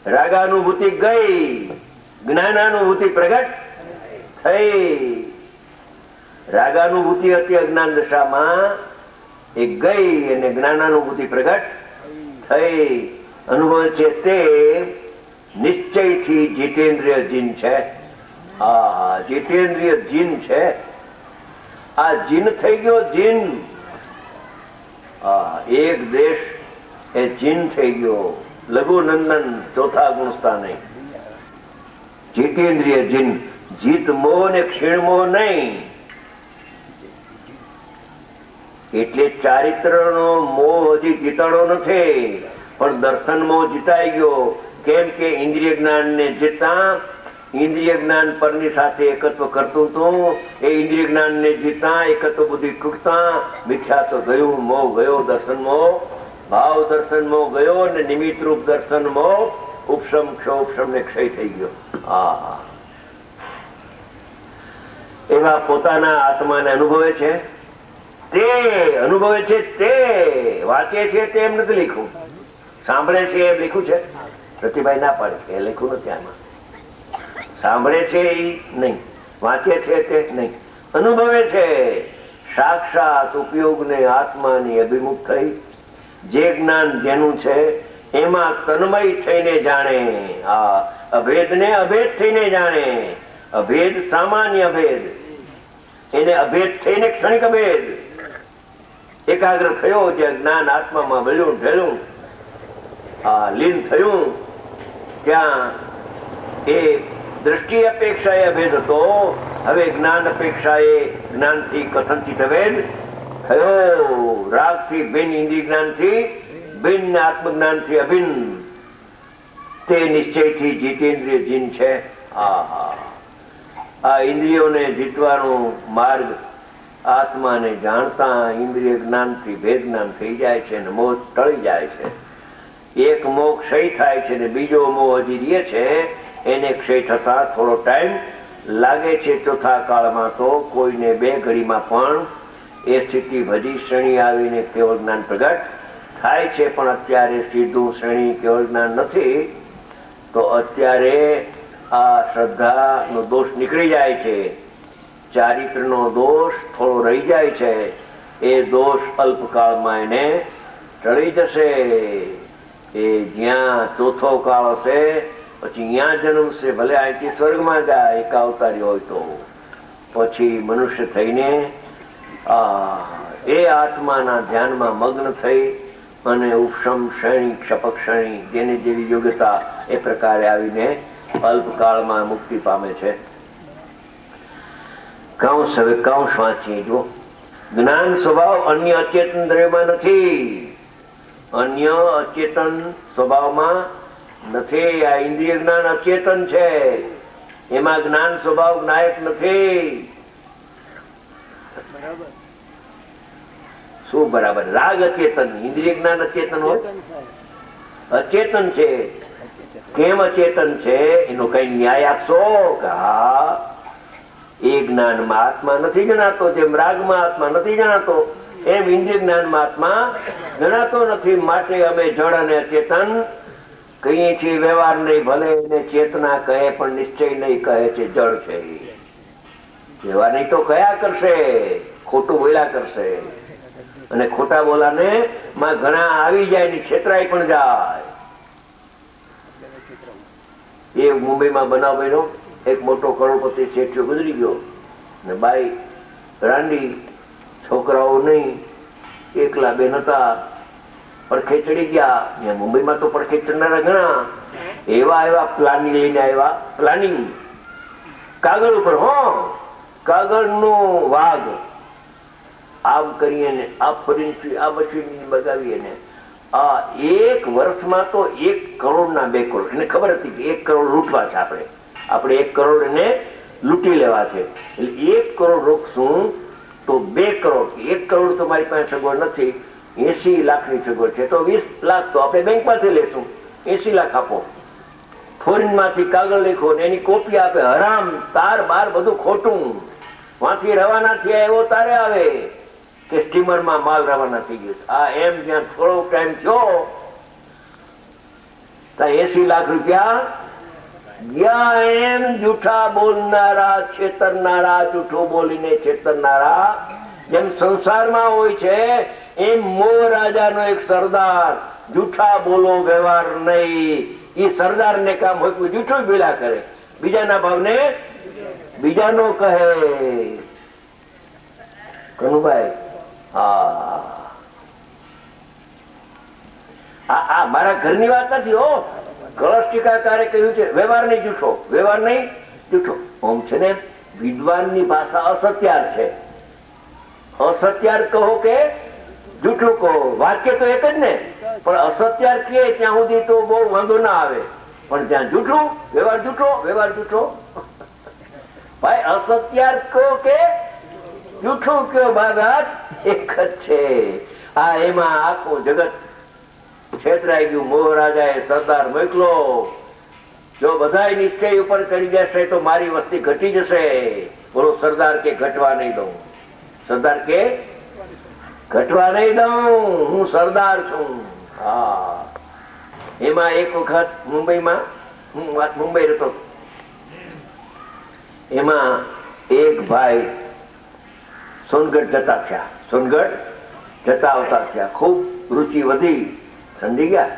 રાગાનુભૂતિ ગઈ, જ્ઞાનાનુભૂતિ પ્રગટ થઈ. રાગાનુભૂતિ હતી અજ્ઞાન દશામાં, એ ગઈ અને જ્ઞાનાનુભૂતિ પ્રગટ થઈ. અનુભવ છે તે નિશ્ચયથી જીતેન્દ્રિય જીન છે. જીતેન્દ્રિય જીન છે. આ જીન થઈ ગયો. જીન એક દેશ એ જીન થઈ ગયો. લઘુ નંદન ચોથા ગુણસ્થાને જીતેન્દ્રિય જીન. જીત મોહ ને ક્ષીણ મોહ નહીં. એટલે ચારિત્ર નો મોહ હજી જીતાડો નથી, પણ દર્શન મોહ જીતાઈ ગયો. કેમ કે ઇન્દ્રિય જ્ઞાન ને જીતા ઇન્દ્રિય જ્ઞાન પરની સાથે એકત્વ કરતું હતું. એ ઇન્દ્રિય જ્ઞાન ને જીતા એકત્વ બુદ્ધિ તૂટતા મિથ્યા તો ગયું, મોહ ગયો, દર્શન મોહ ભાવ દર્શન મોહ ગયો અને નિમિત્ત રૂપ દર્શન મોહ ઉપશમ ક્ષોપશમ ને ક્ષય થઈ ગયો. એવા પોતાના આત્માને અનુભવે છે. તે અનુભવે છે, તે વાંચે છે, તે એમ નથી લખ્યું. સાંભળે છે એમ લખ્યું છે. પ્રતિભાઈ ના પાડે છે, એ લખ્યું નથી આમાં. સાંભળે છે એ નહીં, વાંચે છે તે નહીં, અનુભવે છે. સાક્ષાત ઉપયોગને આત્માની અભિમુખ થઈ જે જ્ઞાન જેનું છે એમાં તન્મય થઈને જાણે. અભેદને અભેદ થઈને જાણે. અભેદ સામાન્ય અભેદ, એને અભેદ થઈને ક્ષણિક અભેદ એકાગ્ર થયો. જે જ્ઞાન આત્મામાં વળ્યું ઢળ્યું લીન થયું ત્યાં એ દ્રષ્ટિ અપેક્ષાએ અભેદ હતો. હવે જ્ઞાન અપેક્ષાએ જ્ઞાનથી કથનથી અભેદ થયો. રાગથી ભિન્ન, ઇન્દ્રિય જ્ઞાનથી ભિન્ન, આત્મજ્ઞાનથી અભિન્ન. તે નિશ્ચયથી જીતેન્દ્રિય જીન છે. આ ઇન્દ્રિયોને જીતવાનો માર્ગ આત્માને જાણતા ઇન્દ્રિય જ્ઞાનથી ભેદ જ્ઞાન થઈ જાય છે અને મોહ ટળી જાય છે. એક મોહ ક્ષય થાય છે ને બીજો મોહ હજી રહે છે. એને ક્ષય થતા થોડો ટાઈમ લાગે છે. ચોથા કાળમાં તો કોઈને 2 ઘડીમાં પણ એ સ્થિતિ ભજી શ્રેણી આવીને કેવળ જ્ઞાન પ્રગટ થાય છે. પણ અત્યારે સીધું શ્રેણી કેવળ જ્ઞાન નથી. તો અત્યારે આ શ્રદ્ધાનો દોષ નીકળી જાય છે, ચારિત્રનો દોષ થોડો રહી જાય છે. એ દોષ અલ્પકાળમાં એને ટળી જશે. એ જ્યાં ચોથો કાળ હશે પછી ત્યાં જન્મશે, ભલે અહીંથી સ્વર્ગમાં જાય એક અવતારી હોય તો, પછી મનુષ્ય થઈને એ આત્માના ધ્યાનમાં મગ્ન થઈ અને ઉપશમ શ્રેણી ક્ષપક શ્રેણી જેને જેવી યોગ્યતા એ પ્રકારે આવીને અલ્પકાળમાં મુક્તિ પામે છે. કાંસ હવે કાંસ વાંચીએ. જો જ્ઞાન સ્વભાવ અન્ય અચેતન દ્રવ્યમાં નથી, અન્ય અચેતન સ્વભાવમાં નથી. આ ઇન્દ્રિય જ્ઞાન અચેતન છે, એમાં જ્ઞાન સ્વભાવ જ્ઞાયક નથી. શું બરાબર? રાગ અચેતન, ઇન્દ્રિય જ્ઞાન અચેતન હોય, અચેતન છે. કેમ અચેતન છે એનો કઈ ન્યાય આપશો? કે હા, એ જ્ઞાનમાં આત્મા નથી જણાતો. જેમ રાગમાં આત્મા નથી જણાતો એમ ઇન્દ્રિય જ્ઞાનમાં આત્મા જણાતો નથી. માટે અમે જળ અને અચેતન કહીએ છીએ. વ્યવહાર નહીં, ભલે એને ચેતના કહે પણ નિશ્ચય નહીં કહે છે જળ છે. વ્યવહાર નહીં તો કયા કરશે? ખોટું બોલ્યા કરશે. અને ખોટા બોલાને માં ઘણા આવી જાય ને છેતરાય પણ જાય. એ મુંબઈમાં બનાવ બન્યો. એક મોટો કરોડપતિ શેઠિયો ગુજરી ગયો ને બાઈ રાંડી, છોકરાઓ નહીં, એકલા બેન હતા, પડખે ચડી ગયા. મુંબઈમાં તો પડખે ચડનારા ઘણા એવા એવા પ્લાનિંગ લઈને આવ્યા. પ્લાનિંગ કાગળ ઉપર, કાગળનો વાઘ આમ કરીએ ને આ ફરીથી આ મશીન બગાવીએ ને આ એક વર્ષમાં તો 1 કરોડ ના 2 કરોડ. એને ખબર હતી કે 1 કરોડ લૂંટવા છે, આપણે 1 કરોડ એને લૂંટી લેવા છે. એટલે 1 કરોડ રોકશું તો 2 કરોડ. 1 કરોડ તો મારી પાસે સગવડ નથી, 80 લાખની સગવડ છે, તો 20 લાખ તો આપણે બેંકમાંથી લેશું. 80 લાખ આપો. ફોરેન માંથી કાગળ લખો ને એની કોપી આપે. હરામ, તાર બાર બધું ખોટું. વાંથી રવાના થયા એવો તારે આવે કે સ્ટીમરમાં માલ રવાના થઈ ગયો છે. આ એમ જ્યાં થોડો ટાઈમ થયો ત્યાં 80 લાખ રૂપિયા ગયા એમ. જૂઠા બોલનારા, છેતરનારા, જૂઠું બોલીને છેતરનારા જેમ સંસારમાં હોય છે એમ મોહ રાજાનો એક સરદાર જૂઠા બોલો વ્યવહાર નહીં. એ સરદાર ને કામ હોય જૂઠું બોલ્યા કરે, બીજાના ભાવને બીજાનો કહે. કનુભાઈ, આ મારા ઘરની વાત નથી. કળશ ટીકાકારે કહ્યું છે વ્યવહાર નહીં જૂઠો, વ્યવહાર નહીં જૂઠો. આમ છે ને વિદ્વાનની ભાષા અસત્યાર છે. અસત્યાર કહો કે જૂઠું કહો, વાક્ય તો એક જ ને, પણ અસત્યાર કહે ત્યાં સુધી તો બહુ વાંધો ના આવે. પણ જ્યાં જૂઠું, વ્યવહાર જૂઠો, વ્યવહાર જૂઠો, ભાઈ અસત્યાર કહો કે જૂઠું કયો, વાત એક જ છે. આ એમાં આખું જગત છેતરાઈ ગયું. મોહ રાજાએ સરદાર મોકલો. જો બધા નિશ્ચય ઉપર ચડી જશે તો મારી વસ્તી ઘટી જશે. બોલો, સરદાર કે ઘટવા નહીં દઉં, સરદાર કે ઘટવા નહીં દઉં, હું સરદાર છું. હા, એમાં એક વખત મુંબઈમાં, હું મુંબઈ રહેતો, એમાં એક ભાઈ સોનગઢ જતા થયા. સોનગઢ જતા આવતા થયા. ખૂબ રુચિ વધી, સમજી ગયા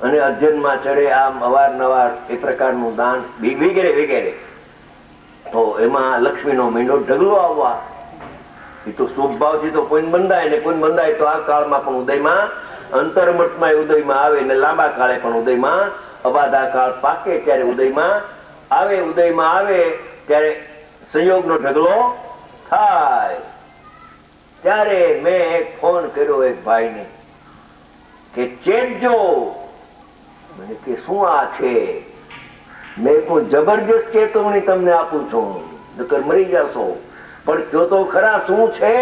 અને અધ્યયનમાં ચડે. આમ અવારનવાર એ પ્રકારનું દાન વગેરે વગેરે. તો એમાં લક્ષ્મીનો મહિનો ઢગલો આવવા. એ તો શુભ ભાવથી તો પુણ્ય બંધાય ને, પુણ્ય બંધાય તો આ કાળમાં પણ ઉદયમાં, અંતર્મઠમાં ઉદયમાં આવે ને લાંબા કાળે પણ ઉદયમાં. અબાધા કાળ પાકે ત્યારે ઉદયમાં આવે. ઉદયમાં આવે ત્યારે સંયોગનો ઢગલો થાય. ત્યારે મેં એક ફોન કર્યો એક ભાઈને કે ચેતજો. મને કે શું આ છે? મેં કોઈ જબરજસ્ત ચેતવણી તમને આપું છું, નકર મરી જશો. પણ કયો તો ખરા શું છે?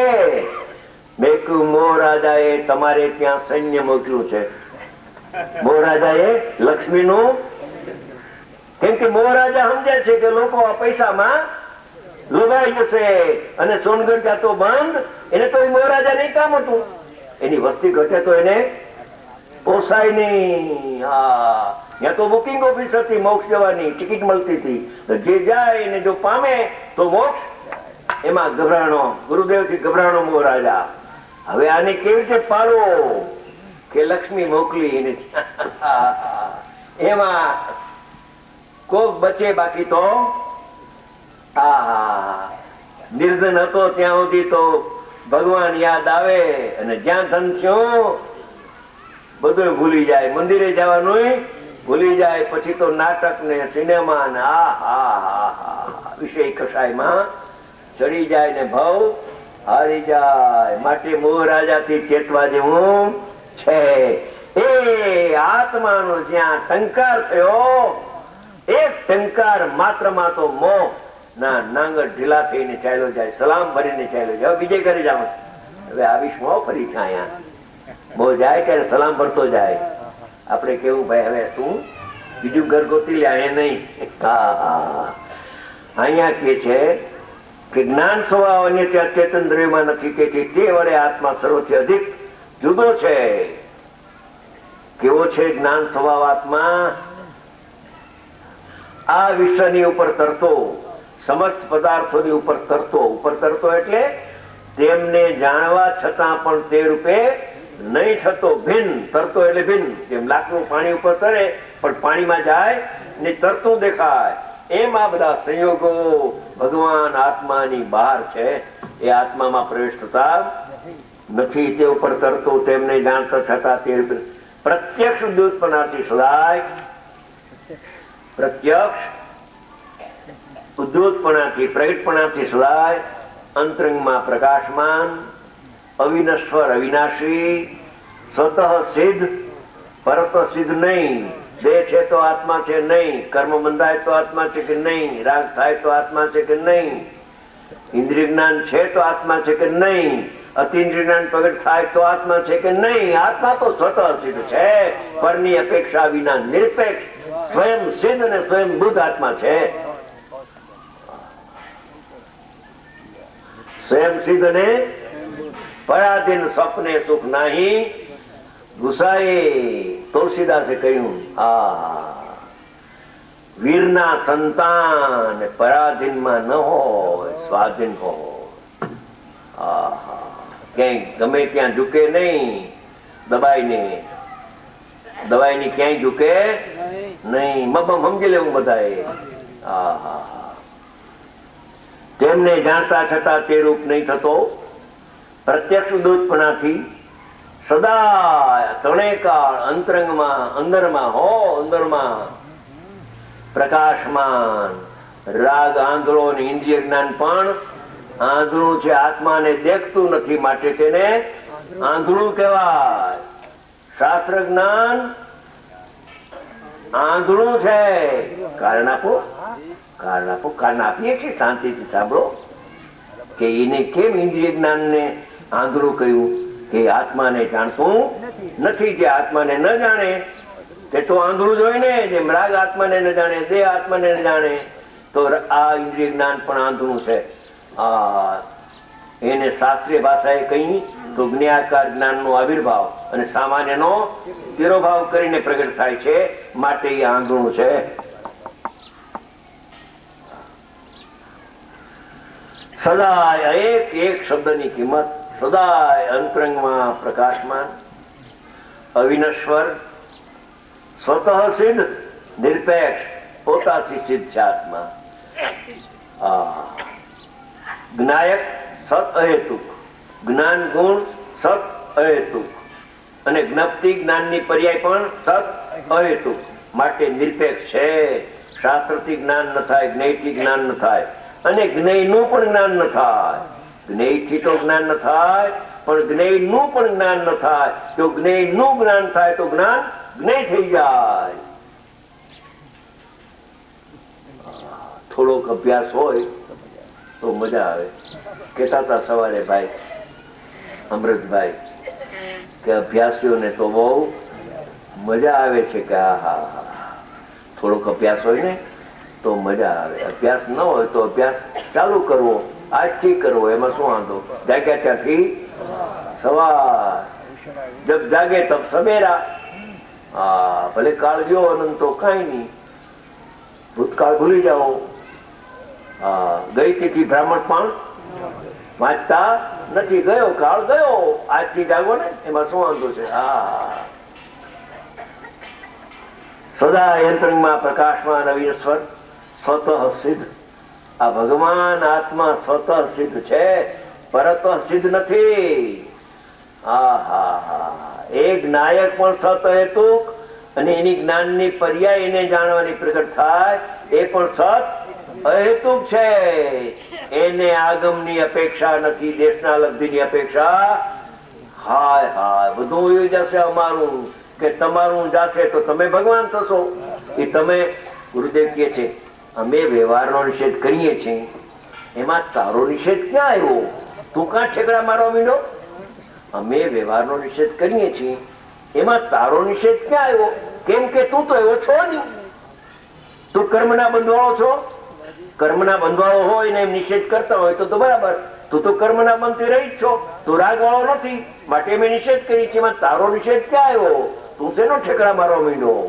મેં કહ્યું મોહ રાજાએ તમારે ત્યાં સૈન્ય મોકલ્યું છે. મોહ રાજાએ લક્ષ્મીનું, કેમ કે મોહ રાજા સમજે છે કે લોકો આ પૈસામાં લોભાઈ જશે અને સોનગઢ જાતો બંધ. એને તો મોહ રાજા નહીં કામ હતું. એની વસ્તી ઘટે તો એને પોસાય નહીં. હા, ત્યાં તો બુકિંગ ઓફિસ હતી મોક્ષ જવાની, ટિકિટ મળતી હતી. જે જાય ને જો પામે તો મોક્ષ. એમાં ગભરાણો, ગુરુદેવ થી ગભરાણો મોહ રાજા. હવે આને કેવી રીતે પાડવો કે લક્ષ્મી મોકલી નથી. એમાં કોક બચે, બાકી તો નિર્ધન હતો ત્યાં સુધી તો ભગવાન યાદ આવે, અને જ્યાં ધન થયો બધું ભૂલી જાય, મંદિરે જવાનું ભૂલી જાય. પછી તો નાટક ને સિનેમા ને વિષય કસાયમાં ચડી જાય ને ભાવ હારી જાય. માટે મોહ રાજા થી ચેતવા જેવું છે. એ આત્માનો જ્યાં ટંકાર થયો, એક ટંકાર માત્રમાં તો મોહ ના નાંગર ઢીલા થઈને ચાલ્યો જાય, સલામ ભરીને ચાલ્યો જાય. બીજે ઘરે જાવ, હવે આવીશ મો ફરી છે અહીંયા. બહુ જાય ત્યારે સલામ ભરતો જાય. આપણે કેવું ભાઈ હવે તું બીજું ઘર ગોતી લે, અહીંયા નહીં. અહીંયા કે છે કે જ્ઞાન સ્વભાવ અન્ય ત્યાં ચેતન દ્રવ્યમાં નથી, તેથી તે વડે આત્મા સર્વથી અધિક જુદો છે. કેવો છે જ્ઞાન સ્વભાવ આત્મા? આ વિશ્વની ઉપર તરતો, સમસ્ત પદાર્થોની ઉપર તરતો એટલે તેમને જાણવા છતાં પણ તે રૂપે નહીં થતો, ભિન્ન. તરતો એટલે ભિન્ન. જેમ લાકડું પાણી ઉપર તરે પણ પાણીમાં જાય ને તરતું દેખાય, એમ આ બધા સંયોગો ભગવાન આત્માની બહાર છે. એ આત્મામાં પ્રવેશ થતા નથી. તે ઉપર તરતો, તેમને જાણતા છતાં તે રૂપે પ્રત્યક્ષ ઉદ્યોતપણાથી સદાય, પ્રત્યક્ષ ઉદ્યોતપણાથી પ્રગટપણાથી સદાય અંતરંગમાં પ્રકાશમાન, અવિનશ્વર અવિનાશી, સ્વતઃ સિદ્ધ પરત સિદ્ધ નહીં. દેહ છે તો આત્મા છે નહીં, કર્મ બંધાય તો આત્મા છે કે નહીં, રાગ થાય તો આત્મા છે કે નહીં, ઇન્દ્રિય જ્ઞાન છે તો આત્મા છે કે નહીં, અતિન્દ્રિય જ્ઞાન પ્રગટ થાય તો આત્મા છે કે નહીં. આત્મા તો સ્વતઃ સિદ્ધ છે, પરની અપેક્ષા વિના નિરપેક્ષ, સ્વયં સિદ્ધ અને સ્વયં બુદ્ધ આત્મા છે. સ્વયં સિદ્ધ ને પરાધીન, સ્વપ્ને સુખ નહીં. ગુસાએ તુલસીદાસે કહ્યું, વીરના સંતાન પરાધીનમાં ન હોય, સ્વાધીન હોય. ક્યાંય ગમે ત્યાં ઝૂકે નહીં, દબાઈને ક્યાંય ઝૂકે નહીં. મબમ સમજી લેવું બધાએ. તેમને જાણતા છતાં તે રૂપ નહીં થતો, પ્રત્યક્ષ ઉદ્યોતપણાથી સદા ત્રણેય કાળ અંતરંગમાં, અંદરમાં પ્રકાશમાન. રાગ આંધળો ને ઇન્દ્રિય જ્ઞાન પણ આંધળું છે, આત્માને દેખતું નથી, માટે તેને આંધળું કહેવાય. શાસ્ત્ર જ્ઞાન આંધળું છે. કારણ આપો, કારણ આપીએ છીએ. શાંતિથી સાંભળો કે એને કેમ ઇન્દ્રિય જ્ઞાન ને આંધળું કહ્યું, કે આત્માને જાણતું નથી. જે આત્માને ન જાણે તે તો આંધળું જ હોય ને. જેમ રાગ આત્માને ન જાણે, દેહ આત્માને ન જાણે, તો આ ઇન્દ્રિય જ્ઞાન પણ આંધળું છે. એને શાસ્ત્રીય ભાષાએ કહી તો જ્ઞાકાર જ્ઞાનનો આવિર્ભાવ અને સામાન્યનો તિરોભાવ કરીને પ્રગટ થાય છે, માટે એ આંધળું છે. સદાય એક શબ્દની કિંમત, સદાય અંતરંગમાં પ્રકાશમાન, અવિનશ્વર, સ્વતઃ સિદ્ધ, નિરપેક્ષ, પોતાથી સિદ્ધ છે આત્મા. જ્ઞાયક સત અહેતુક, જ્ઞાન ગુણ સત અહેતુક, અને જ્ઞપ્તિ જ્ઞાનની પર્યાય પણ સત અહેતુક, માટે નિરપેક્ષ છે. શાસ્ત્રથી જ્ઞાન ન થાય, જ્ઞેયથી જ્ઞાન ન થાય, અને જ્ઞેયનું પણ જ્ઞાન ન થાય. જ્ઞેયથી તો જ્ઞાન ન થાય, પણ જ્ઞેયનું પણ જ્ઞાન ન થાય. જો જ્ઞેયનું જ્ઞાન થાય તો જ્ઞાન જ્ઞેય થઈ જાય. થોડોક અભ્યાસ હોય તો મજા આવે. કહેતા હતા સવારે ભાઈ અમૃતભાઈ કે અભ્યાસીઓને તો બહુ મજા આવે છે કે થોડોક અભ્યાસ હોય ને તો મજા આવે. અભ્યાસ ન હોય તો અભ્યાસ ચાલુ કરવો, આજથી કરવો, એમાં શું વાંધો. જાગ્યા ત્યાંથી સવાર, જબ જાગે તબ સવેરા. હા, ભલે કાળ ગયો અનંત તો કઈ નહીં, ભૂતકાળ ભૂલી જાઓ. હા, ગઈ તેથી બ્રાહ્મણ પણ વાંચતા નથી. ગયો કાળ ગયો, આજથી જાગો ને, એમાં શું વાંધો છે? હા, સદા યંત્રમાં પ્રકાશમાં નવીનસ્વર સ્વતઃ સિદ્ધ. આ ભગવાન આત્મા સ્વતઃ સિદ્ધ છે, પરત સિદ્ધ નથી. એક નાયક પણ સત હેતુક, અને એની જ્ઞાનની પર્યાય એને જાણવાની પ્રગટ થાય એ પણ સત અહેતુક છે. એને આગમની અપેક્ષા નથી, દેશના લબ્ધિની અપેક્ષા. હાય હાય, બધું એ જશે અમારું કે તમારું જાશે તો તમે ભગવાન થશો. એ તમે ગુરુદેવ કહે છે અમે વ્યવહારનો નિષેધ કરીએ છીએ, એમાં તારો નિષેધ ક્યાં આવ્યો? તું કાં ઠેકડા મારવા માંડ્યો? અમે વ્યવહારનો નિષેધ કરીએ છીએ, એમાં તારો નિષેધ ક્યાં આવ્યો? કેમ કે તું તો એવો છો નહીં. તું કર્મના બંધવાળો છો. કર્મના બંધવાળો હોય ને એમ નિષેધ કરતા હોય તો બરાબર. તું તો કર્મના બંધથી રહી જ છો, તું રાગ વાળો નથી, માટે મેં નિષેધ કરી છે. એમાં તારો નિષેધ ક્યાં આવ્યો? તું શેનો ઠેકડા મારવા માંડ્યો?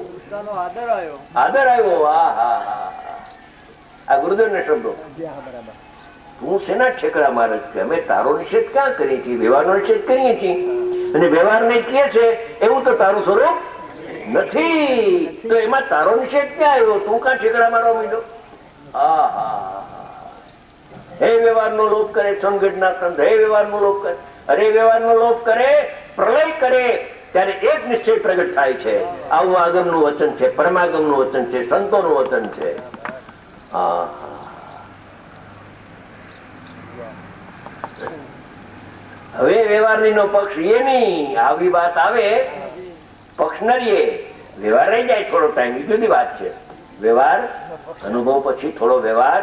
આદર આવ્યો. હા હા હા, આ ગુરુદેવ ને શબ્દો. તું શેના ઠેકડા મારે છે? અમે તારો નિષેધ ક્યાં કરીએ છીએ? વ્યવહારનો નિષેધ કરીએ છીએ, અને વ્યવહાર ને કહે છે એવું તો તારું સ્વરૂપ નથી. તો એમાં તારો નિષેધ ક્યાં આવ્યો? તું કાં ઠેકડા મારવા માંડ્યો? હા હા, હે વ્યવહારનો લોપ કરે સંગઠના સંત, હે વ્યવહારનો લોપ કરે. અરે વ્યવહારનો લોપ કરે, પ્રલય કરે ત્યારે એક નિશ્ચય પ્રગટ થાય છે. આવું આગમનું વચન છે, પરમાગમનું વચન છે, સંતોનું વચન છે. હા, હવે વ્યવહારની નો પક્ષ એ નહીં. આવી વાત આવે પક્ષ ન રહીએ, વ્યવહાર રહી જાય થોડો ટાઈમ, એ જુદી વાત છે. વ્યવહાર અનુભવ પછી થોડો વ્યવહાર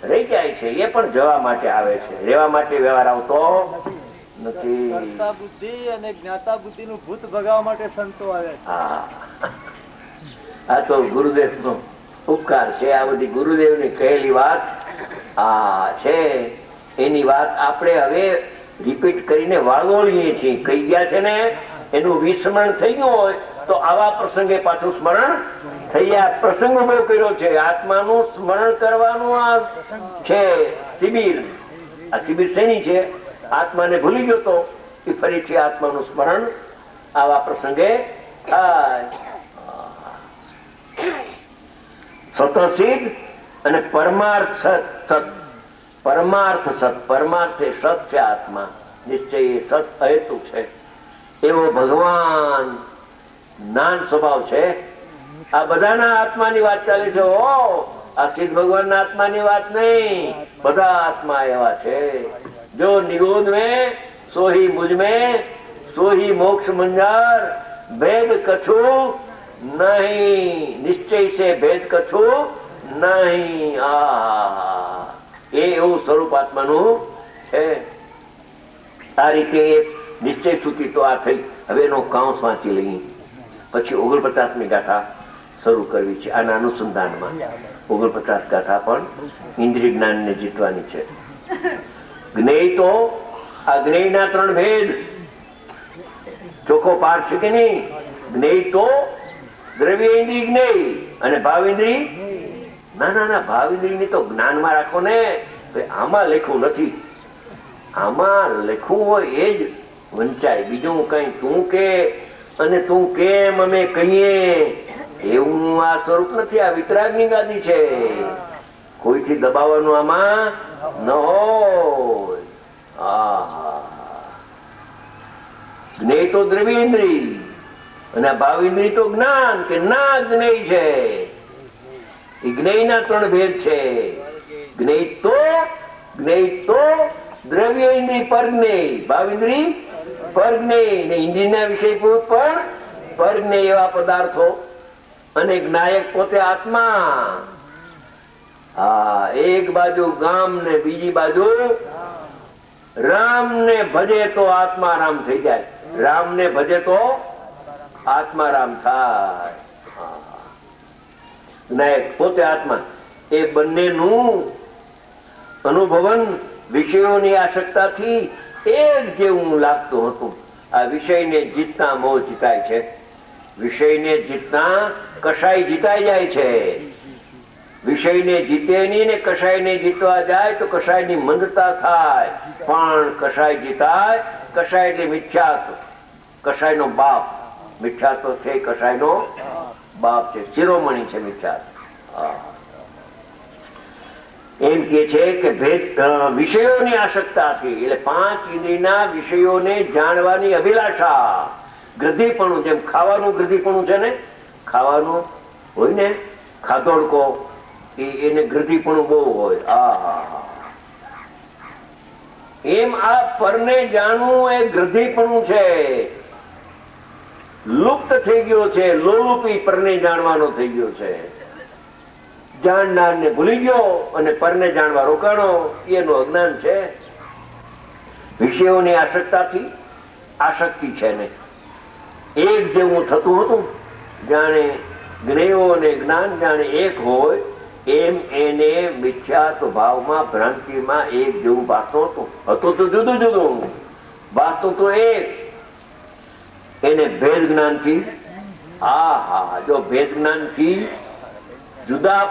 રહી જાય છે, એ પણ જવા માટે આવે છે. રહેવા માટે વ્યવહાર આવતો નથી. બુદ્ધિ અને જ્ઞાતા બુદ્ધિ નું ભૂત ભગાવવા માટે સંતો આવે. હા, આ તો ગુરુદેવ નો ઉપકાર છે. આ બધી ગુરુદેવ ની કહેલી વાત આ છે, એની વાત આપણે હવે રિપીટ કરીને વાળોળીએ છીએ. કહી ગયા છે ને, એનું વિસ્મરણ થઈ ગયું હોય તો આવા પ્રસંગે પાછું સ્મરણ થઈ જાય. પ્રસંગ ઉભો કર્યો છે, આત્માનું સ્મરણ કરવાનું આ છે શિબિર. આ શિબિર શેની છે? આત્માને ભૂલી ગયો તો એ ફરીથી આત્માનું સ્મરણ આવા પ્રસંગે થાય. સ્વતઃસિદ્ધ અને પરમાર્થ સત. પરમાર્થ સત, પરમાર્થ એ સત છે. આત્મા નિશ્ચય એ સત અહેતુ છે. એવો ભગવાન જ્ઞાન સ્વભાવ છે. આ બધાના આત્માની વાત ચાલે છે. આ સિદ્ધ ભગવાનના આત્માની વાત નહીં, બધા આત્મા એવા છે. જો નિરોધ में सोही मुझ में सोही मोक्ष मंजर भेद कछु नहीं, निश्चय से भेद कछु नहीं. એ એવું સ્વરૂપ આત્માનું છે. આ રીતે નિશ્ચય સુધી તો આ થઈ. હવે એનો કાંસ વાંચી લઈએ, પછી 49મી ગાથા શરૂ કરવી છે. આના અનુસંધાનમાં 49 ગાથા પણ ઇન્દ્રિય જ્ઞાનને જીતવાની છે. જ્ઞેય તો આ જ્ઞેયના 3 ભેદ ચોખ્ખો પાર છે કે નહીં? જ્ઞેય તો દ્રવ્ય ઇન્દ્રિય જ્ઞેય અને ભાવ ઇન્દ્રિય. ના ના ના, ભાવ ઇન્દ્રિય ની તો જ્ઞાનમાં રાખો ને. આમાં લખવું નથી. આમાં લખવું હોય એ જ વંચાય. બીજું કઈ તું કે અને તું કેમ અમે કહીએ એવું આ સ્વરૂપ નથી. આ વિતરાગની ગાદી છે. કોઈથી દબાવવાનું આમાં ન હોય. જ્ઞેય તો દ્રવ્ય ઇન્દ્રિય અને ભાવ ઇન્દ્રિય તો જ્ઞાન કે ના જ્ઞેય છે. એ જ્ઞેયના 3 ભેદ છે. જ્ઞેય તો દ્રવ્ય ઇન્દ્રિય પરજ્ઞેય, ભાવ ઇન્દ્રિય પરજ્ઞેય ને ઇન્દ્રિયના વિષયભૂત પણ પરજ્ઞેય એવા પદાર્થો. અને જ્ઞાયક પોતે આત્મા. હા, એક બાજુ ગામ ને બીજી બાજુ રામ ને ભજે તો આત્મા રામ થઈ જાય, રામ ને ભજે તો આત્મા રામ થાય. જ્ઞાયક પોતે આત્મા. એ બંનેનું અનુભવન વિષયોની આસક્તાથી એક જેવું લાગતું હતું. આ વિષયને જીતતા મોહ જીતાય છે. વિષયને જીતના કશાય જીતાઈ જાય છે. વિષયને જીતે નહીં ને કશાયને જીતવા જાય તો કશાયની મંદતા થાય. પણ કશાય જીતાય, કશાય એટલે મિથ્યાત્વ, કશાયનો બાપ. મિથ્યાત્વ છે કશાયનો બાપ છે, શિરોમણી છે મિથ્યાત્વ. એમ કે છે કે વિષયોની આસક્તાથી, એટલે 5 ઇન્દ્રિયના વિષયોને જાણવાની અભિલાષા, ગૃધિપણું, જેમ ખાવાનું ગૃધિપણું છે ને, ખાવાનું હોય ને ખાધોડકો, એને ગૃધિપણું બહુ હોય. એમ આ પરને જાણવું એ ગૃધિપણું છે, લુપ્ત થઈ ગયો છે. લોલુપી પરને જાણવાનો થઈ ગયો છે. જાણનારને ભૂલી ગયો અને પરને જાણવા રોકાણો, એનું અજ્ઞાન છે. વિષયોની આસક્તાથી આસક્તિ છે ને, એક જેવું થતું હતું, જાણે જ્ઞેયો અને જ્ઞાન જાણે એક હોય એમ એને મિથ્યાત્વ ભાવમાં, ભ્રાંતિમાં એક જેવું ભાસતું હતું. હતું તો જુદું જુદું, ભાસતું તો એક. એને ભેદ જ્ઞાનથી, જો ભેદ જ્ઞાનથી જુદા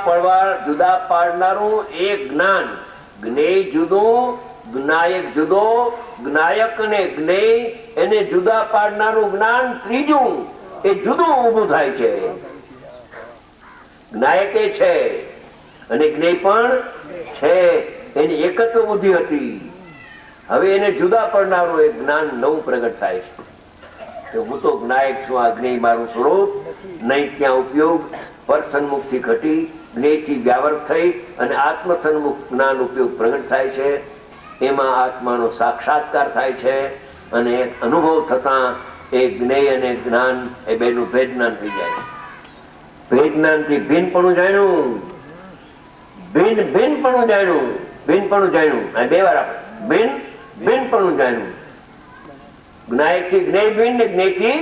પાડનારું એક જ્ઞાન, જ્ઞેય જુદું, જ્ઞાયક જુદો, જ્ઞાયક અને જ્ઞેય એને જુદા પાડનારું જ્ઞાન ત્રીજું, એ જુદું ઊભું થાય છે. જ્ઞાયક એ છે અને જ્ઞેય પણ છે, એની એકત્વ બુદ્ધિ હતી. હવે એને જુદા પડનારું એક જ્ઞાન નવું પ્રગટ થાય છે. હું તો જ્ઞાયક છું, આ જ્ઞેય મારું સ્વરૂપ નહીં. ત્યાં ઉપયોગ પર સન્મુખથી ઘટી, જ્ઞેયથી વ્યાવર્ત થઈ અને આત્મ સન્મુખ જ્ઞાન ઉપયોગ પ્રગટ થાય છે. એમાં આત્માનો સાક્ષાત્કાર થાય છે અને અનુભવ થતા એ જ્ઞેય અને જ્ઞાન એ બેનું ભેદ જ્ઞાન થઈ જાય. ભેદ જ્ઞાનથી ભિન્નપણું જાણ્યું, ભિન્નપણું જાણ્યું, ભિન્નપણું જાણ્યું. આ 2 વાર આપણે ભિન્નપણું જાણ્યું. જ્ઞાયક થી જ્ઞેય ભિન્ન, જ્ઞેયથી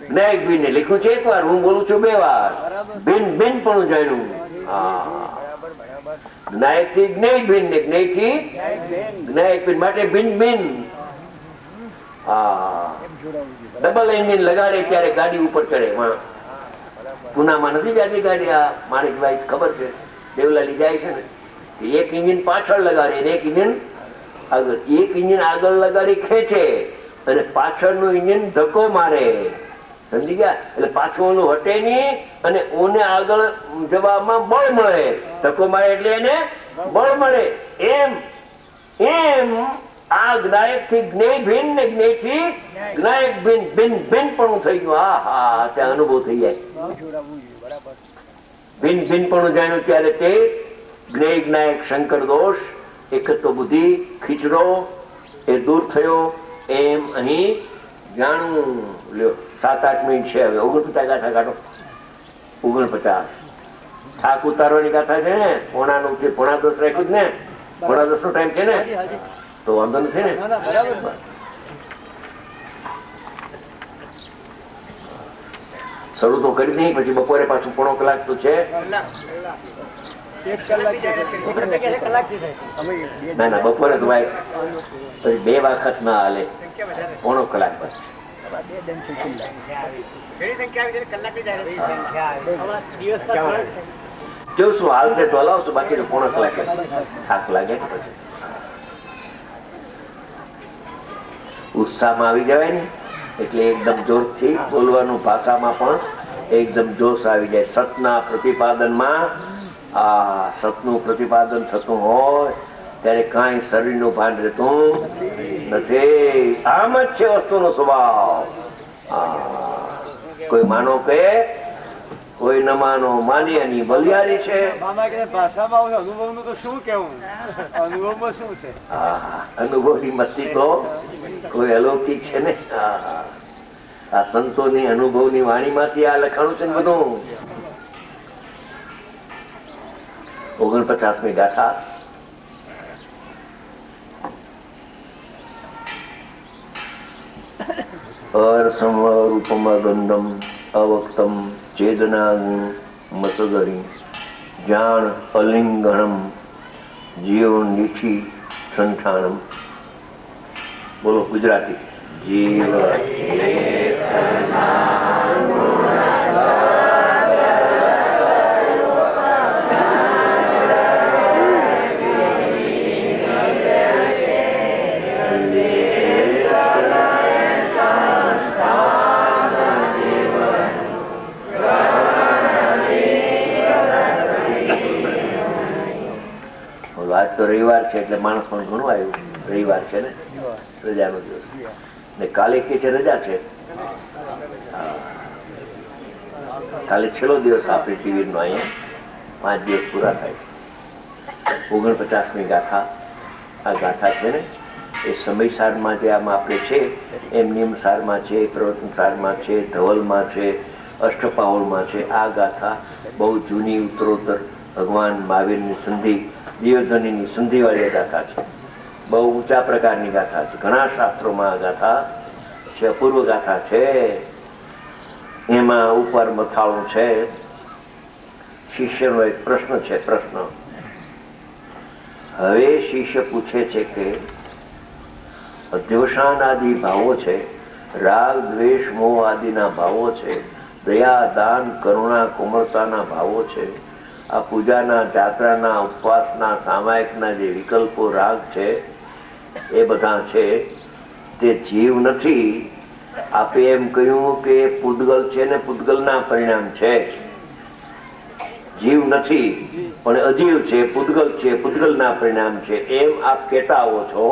જ્ઞાયક ભિન્ન લખ્યું છે 1 વાર, હું બોલું છું 2 વાર. ભિન્નપણું જાણ્યું. જ્ઞાયક થી જ્ઞેય ભિન્ન, જ્ઞેય થી જ્ઞાયક ભિન્ન, માટે ભિન્ન. ડબલ એન્જિન લગાડે ત્યારે ગાડી ઉપર ચડે. પુનામાં નથી જતી ગાડી, આ માણેકભાઈ ખબર છે, દેવલાલી જાય છે ને, એક ઇન્જિન પાછળ લગાડે અને એક ઇન્જિન આગળ. એક ઇન્જિન આગળ લગાડી ખેંચે અને પાછળનું ઇન્જિન ધક્કો મારે, સમજી ગયા? એટલે પાછું ઓલું હટે નહીં અને ઓને આગળ જવામાં બળ મળે. ધક્કો મારે એટલે એને બળ મળે. એમ આ જ્ઞાયક થી જ્ઞેય ભિન્ન ને જ્ઞેય થી જ્ઞાયક ભિન્નપણું થઈ ગયું. ત્યાં અનુભવ થઈ જાય. ભિન્નપણું જાણ્યું ત્યારે તે જ્ઞેય જ્ઞાયક શંકર દોષ, એકત્વ બુદ્ધિ, ખીચડો એ દૂર થયો. એમ અહીં જાણવું. લ્યો 7-8 મિનિટ છે, હવે 49 ગાથા કાઢો. 49 થાક ઉતારવાની ગાથા છે ને. પોણા 9 થી પોણા 10 રાખ્યું જ ને, પોણા 10 નો ટાઈમ છે ને, તો વાંધો નથી ને. શરૂ તો કરી દઈ, પછી બપોરે પાછું પોણો કલાક તો છે. ના ના, બપોરે તો ભાઈ પછી 2 વખત ના હાલે, પોણો કલાક બસ. કેવું શું હાલ છે તો હલાવશું, બાકી પોણો કલાકે થાક લાગે પછી ઉત્સાહમાં આવી જવાય ને, એટલે એકદમ જોરથી બોલવાનું, ભાષામાં પણ એકદમ જોશ આવી જાય. સતના પ્રતિપાદનમાં, આ સતનું પ્રતિપાદન થતું હોય ત્યારે કાંઈ શરીરનું ભાન રહેતું નથી. આમ જ છે વસ્તુનો સ્વભાવ. કોઈ માનો કે કોઈ ન માનો, માન્યાની બલિયારી છે. ભાષામાં અનુભવનું તો શું કેવું, અનુભવમાં શું છે? અનુભવની મસ્તી તો કોઈ અલૌકિક છે ને. આ સંતોની અનુભવની વાણીમાંથી આ લખાણું છે ને બધું. 49મી ગાથા. અરસમરૂપમગંધમ અવક્તમ ચેદનાગુણ મસગરી જાણ અલિંગણમ જીવનિથી સંઠાણમ. બોલો ગુજરાતી. જીવ આજ તો રવિવાર છે એટલે માણસ પણ ઘણું આવ્યું. રવિવાર છે ને, રજાનો દિવસ. ને કાલે કે છે રજા છે. કાલે છેલ્લો દિવસ આપે શિબિરનો. અહીંયા 5 દિવસ પૂરા થાય છે. 49મી ગાથા આ ગાથા છે ને એ સમયસારમાં જે આમાં આપણે છે એમ નિયમસારમાં છે, પ્રવચનસારમાં છે, ધવલમાં છે, અષ્ટપાવલમાં છે. આ ગાથા બહુ જૂની ઉત્તરોત્તર ભગવાન મહાવીરની સંધિ, દિવ્યધ્વનિની સંધિવાળી ગાથા છે. બહુ ઊંચા પ્રકારની ગાથા છે. ઘણા શાસ્ત્રોમાં આ ગાથા છે. અપૂર્વ ગાથા છે. એમાં ઉપર મથાળું છે. શિષ્યનો એક પ્રશ્ન છે. પ્રશ્ન હવે શિષ્ય પૂછે છે કે અધ્યોષાન આદિ ભાવો છે, રાગ દ્વેષ મોહ આદિના ભાવો છે, દયા દાન કરુણા કોમળતાના ભાવો છે. આ પૂજાના, જાત્રાના, ઉપવાસના, સામાયિકના જે વિકલ્પો રાગ છે એ બધા છે તે જીવ નથી. આપે એમ કહ્યું કે પૂતગલ છે ને પૂતગલના પરિણામ છે. જીવ નથી પણ અજીવ છે, પૂતગલ છે, પૂતગલના પરિણામ છે એમ આપ કહેતા આવો છો.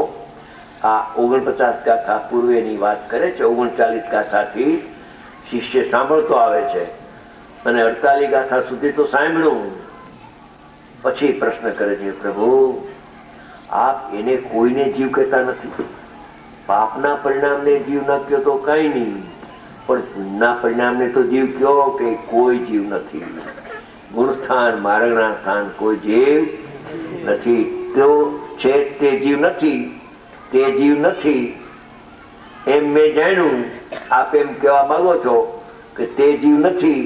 આ 49 ગાથા પૂર્વેની વાત કરે છે. 39 ગાથાથી શિષ્ય સાંભળતો આવે છે અને 48 ગાથા સુધી તો સાંભળ્યું. પછી પ્રશ્ન કરે છે, પ્રભુ આપ એને કોઈને જીવ કહેતા નથી. પાપના પરિણામને જીવ ન કહો તો કઈ નહીં, પણ પુણ્યના પરિણામને તો જીવ કહો કે કોઈ જીવ નથી. ગુણસ્થાન માર્ગના સ્થાન કોઈ જીવ નથી. તો છે તે જીવ નથી, તે જીવ નથી એમ મેં જાણ્યું. આપ એમ કહેવા માંગો છો કે તે જીવ નથી.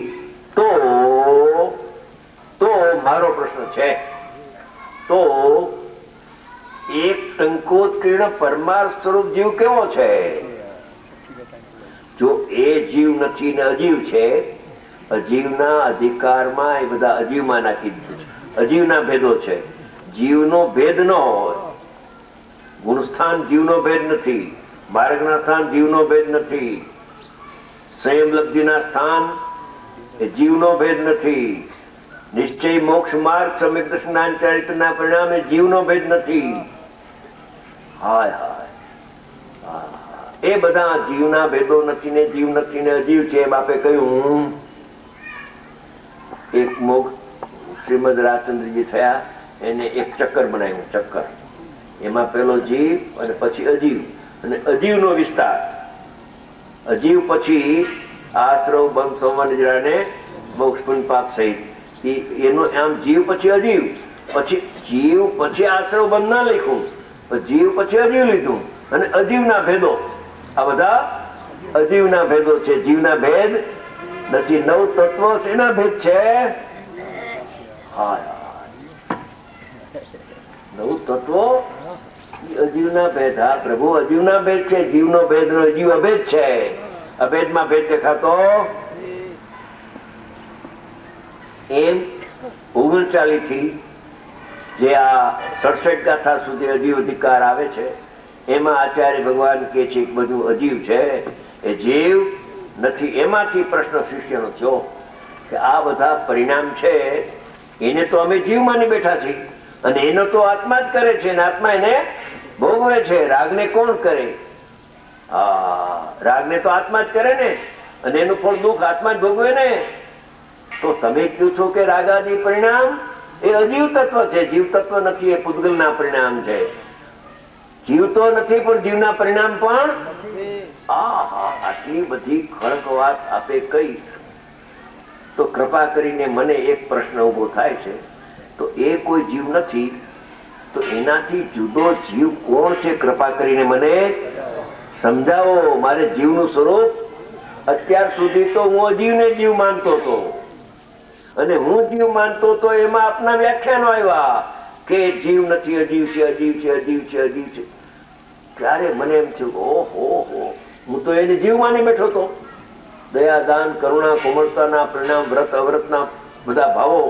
તો મારો પ્રશ્ન છે, તો એક ટંકોત્કીર્ણ પરમાર સ્વરૂપ જીવ કેવો છે? જો એ જીવ નથી ને અજીવ છે, અજીવના અધિકારમાં એ બધા અજીવમાં નાખી દીધું છે. અજીવના ભેદો છે. જીવનો ભેદ ન હોય. ગુણસ્થાન જીવનો ભેદ નથી, માર્ગના સ્થાન જીવનો ભેદ નથી, સંયમ લબ્ધિના સ્થાન એ જીવનો ભેદ નથી, નિશ્ચય મોક્ષ માર્ગ સમ્યક દર્શનાન ચરિત્રના પરિણામે જીવનો ભેદ નથી. હાય હાય, એ બધા જીવના ભેદો નથી ને જીવ નથી ને અજીવ છે એમ આપે કહ્યું. એક મોક્ષ શ્રીમદ રાજચંદ્રજી થયા, એને એક ચક્કર બનાવ્યું. ચક્કર એમાં પેલો જીવ અને પછી અજીવ અને અજીવનો વિસ્તાર. અજીવ પછી આશ્રવ બંધ સોમાને મોક્ષ પુણ્ય પાપ સહિત એનો આમ જીવ પછી અજીવ, પછી જીવ પછી આશ્રવ બંધ ના લખ્યું, જીવ પછી અજીવ લીધું અને અજીવના ભેદો. આ બધા અજીવના ભેદો છે. જીવના ભેદ નથી. 9 તત્વો શેના ભેદ છે? હાય 9 તત્વો અજીવના ભેદ. હા પ્રભુ, અજીવના ભેદ છે. જીવનો ભેદ નો અજીવ અભેદ છે. અભેદમાં ભેદ દેખાતો એમ 39 થી જે આ 67 ગાથા સુધી અજીવ અધિકાર આવે છે એમાં આચાર્ય ભગવાન કે છે કે બધું અજીવ છે, એ જીવ નથી. એમાંથી પ્રશ્ન શિષ્યનો થયો કે આ બધા પરિણામ છે એને તો અમે જીવ માની બેઠા છીએ અને એનો તો આત્મા જ કરે છે અને આત્મા એને ભોગવે છે. રાગને કોણ કરે? રાગને તો આત્મા જ કરે ને, અને એનું ફળ દુઃખ આત્મા જ ભોગવે ને. તો તમે કહો છો કે રાગાદી પરિણામ એ અજીવ તત્વ છે, જીવ તત્વ નથી, એ પૂતગલના પરિણામ છે. જીવ તો નથી પણ જીવના પરિણામ પણ. આટલી બધી ખડક વાત આપે કઈ તો કૃપા કરીને મને એક પ્રશ્ન ઉભો થાય છે, તો એ કોઈ જીવ નથી તો એનાથી જુદો જીવ કોણ છે? કૃપા કરીને મને સમજાવો. મારે જીવનું સ્વરૂપ અત્યાર સુધી તો હું અજીવને જીવ માનતો હતો અને હું જીવ માનતો તો એમાં આપના વ્યાખ્યાનો આવ્યા કે જીવ નથી, અજીવ છે, અજીવ છે, અજીવ છે, અજીવ છે. ત્યારે મને એમ થયું ઓહો, હું તો એને જીવ માની બેઠો હતો. દયા દાન કરુણા કોમળતાના પરિણામ, વ્રત અવ્રતના બધા ભાવો,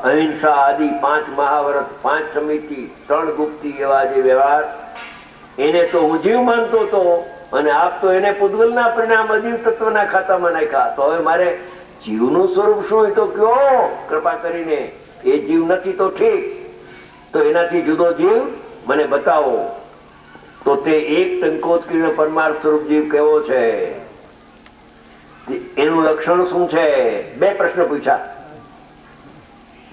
અહિંસા આદિ 5 મહાવ્રત, 5 સમિતિ, 3 ગુપ્તિ એવા જે વ્યવહાર, એને તો હું જીવ માનતો હતો અને આપ તો એને પૂતગલના પરિણામ અજીવ તત્વના ખાતામાં નાખ્યા. તો હવે મારે જીવનું સ્વરૂપ શું એ તો કયો કૃપા કરીને. એ જીવ નથી તો ઠીક, તો એનાથી જુદો જીવ મને બતાવો. તો તે એક ટંકોત્કીર્ણ પરમાર્થ સ્વરૂપ જીવ કેવો છે, એનું લક્ષણ શું છે? 2 પ્રશ્ન પૂછ્યા.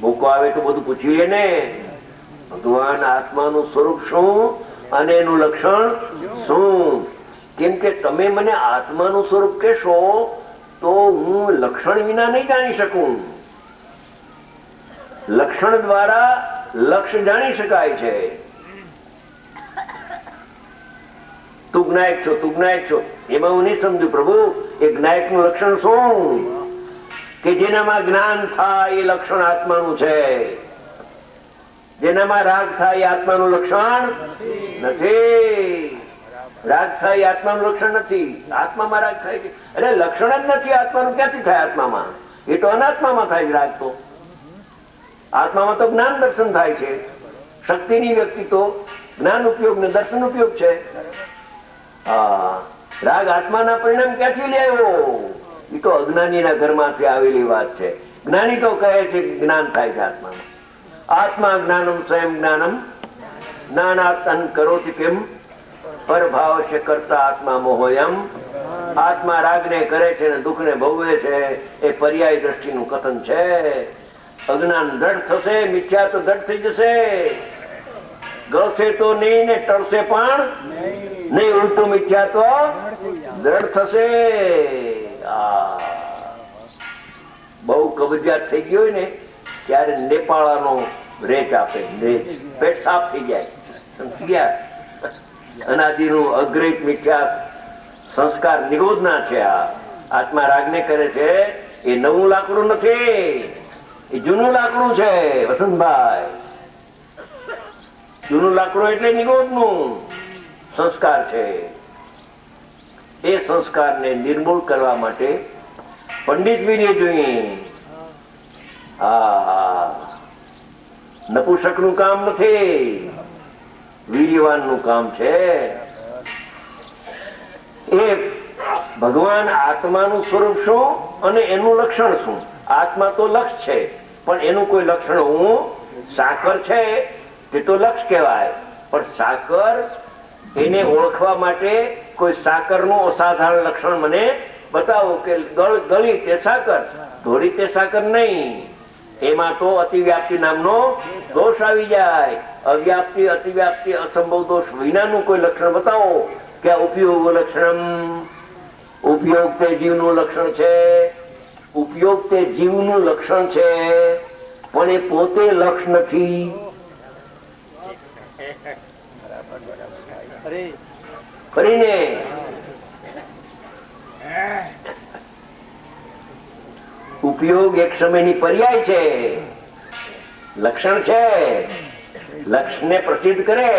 ભૂકો આવે તો બધું પૂછી લે ને. ભગવાન આત્માનું સ્વરૂપ શું અને એનું લક્ષણ શું? કેમ કે તમે મને આત્માનું સ્વરૂપ કહેશો તો હું લક્ષણ વિના નહીં જાણી શકું. લક્ષણ દ્વારા લક્ષ્ય જાણી શકાય છે. તું જ્ઞાયક છો, તું જ્ઞાયક છો, એમાં હું નહીં સમજુ પ્રભુ. એ જ્ઞાયક નું લક્ષણ શું? કે જેનામાં જ્ઞાન થાય એ લક્ષણ આત્માનું છે. જેનામાં રાગ થાય એ આત્માનું લક્ષણ નથી. રાગ થાય એ આત્માનું લક્ષણ નથી. આત્મામાં રાગ થાય છે, અરે લક્ષણ જ નથી આત્માનું, ક્યાંથી થાય આત્મામાં? એ તો અનાત્મામાં થાય છે રાગ. તો આત્મામાં તો જ્ઞાન દર્શન થાય છે. શક્તિની વ્યક્તિ તો જ્ઞાન ઉપયોગ ને દર્શન ઉપયોગ છે. હા, રાગ આત્માના પરિણામ ક્યાંથી લેવો? એ તો અજ્ઞાનીના ઘરમાંથી આવેલી વાત છે. જ્ઞાની તો કહે છે જ્ઞાન થાય છે આત્મામાં. આત્મા જ્ઞાનમ સ્વયં જ્ઞાનમ જ્ઞાનાતન કરોતિ કેમ પરભાવ છે કરતા આત્મા મોહયમ. આત્મા રાગને કરે છે ને દુઃખને ભોગવે છે, એ પર્યાય દ્રષ્ટિનું કથન છે. અજ્ઞાન દ્રઢ થશે, મિથ્યા તો દ્રઢ થઈ જશે. ગળશે તો નહીં ને ટળશે પણ નહીં, ઉલટું મિથ્યા તો દ્રઢ થશે. બહુ કબજિયાત થઈ ગયો હોય ને ત્યારે નેપાળાનો રેચ આપે. પેટ સાફ થઈ જાય. સમજી ગયા? અનાદિનું અગ્રહિત મિથ્યા સંસ્કાર નિરોધના છે. આ આત્મા રાગને કરે છે એ નવું લાકડું નથી, એ જૂનું લાકડું છે વસંતભાઈ. જૂનું લાકડું એટલે નિરોધનું સંસ્કાર છે. એ સંસ્કારને નિર્મૂળ કરવા માટે પંડિત વિનય જોઈએ. હા, નપુસક નું કામ નથી, વીર્યવાન નું કામ છે. એ ભગવાન આત્માનું સ્વરૂપ શું અને એનું લક્ષણ શું? આત્મા તો લક્ષ છે, પણ એનું કોઈ લક્ષણ હું સાકર છે તે તો લક્ષ કહેવાય. પણ સાકર એને ઓળખવા માટે કોઈ સાકરનું અસાધારણ લક્ષણ મને બતાવો કે ગળી તે સાકર, ધોળી તે સાકર નહીં. એમાં તો અતિવ્યાપ્તિ નામનો દોષ આવી જાય. અવ્યાપ્તિ, અતિવ્યાપ્તિ, અસંભવ દોષ વિનાનું કોઈ લક્ષણ બતાવો કે ઉપયોગ લક્ષણમ. ઉપયોગ તે જીવનું લક્ષણ છે. ઉપયોગ તે જીવનું લક્ષણ છે, પણ એ પોતે લક્ષ નથી. ફરીને ઉપયોગ એક સમયની પર્યાય છે, લક્ષણ છે. લક્ષને પ્રસિદ્ધ કરે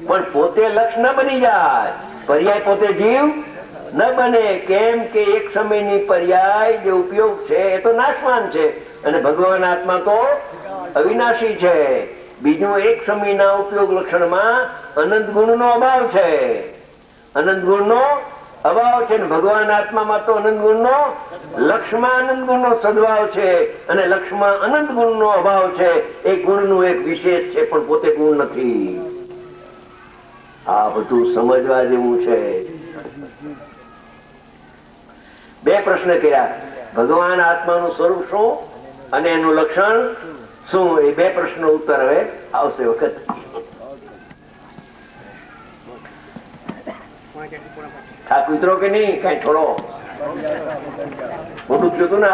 પણ પોતે લક્ષ ન બની જાય. પર્યાય પોતે જીવ ન બને. કેમ કે એક સમયની પર્યાય જે ઉપયોગ છે એ તો નાશવાન છે અને ભગવાન આત્મા તો અવિનાશી છે. બીજું એક સમયના ઉપયોગ લક્ષણમાં અનંત ગુણનો અભાવ છે. અનંત ગુણનો અભાવ છે. ભગવાન આત્મામાં તો અનંત ગુણનો, લક્ષમાં અનંત ગુણનો સદભાવ છે અને લક્ષમાં અનંત ગુણનો અભાવ છે. એ ગુણનું એક વિશેષ છે પણ પોતે ગુણ નથી. આ બધું સમજવા જેવું છે. 2 પ્રશ્ન કર્યા. ભગવાન આત્માનું સ્વરૂપ શું અને એનું લક્ષણ શું? એ 2 પ્રશ્નો ઉત્તર હવે આવશે વખત. થાક ઉતરો કે નહીં? કઈ થોડો મોટું થયું હતું ને.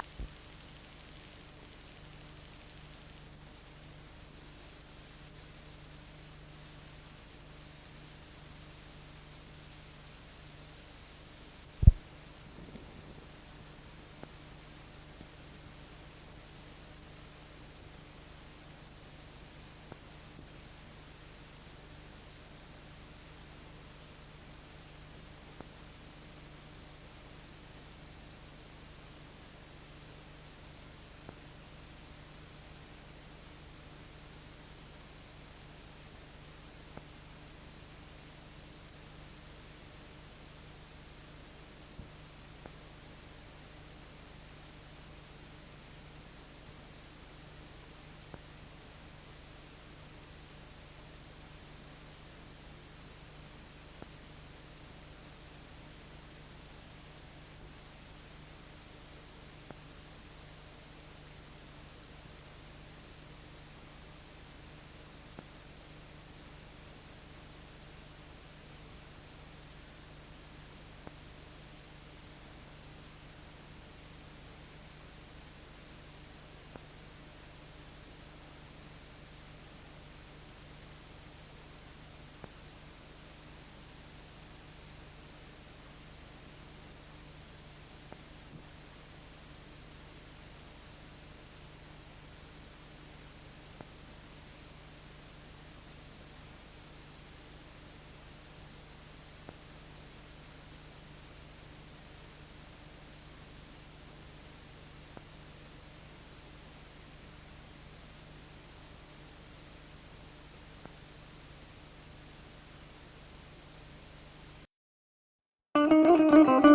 છે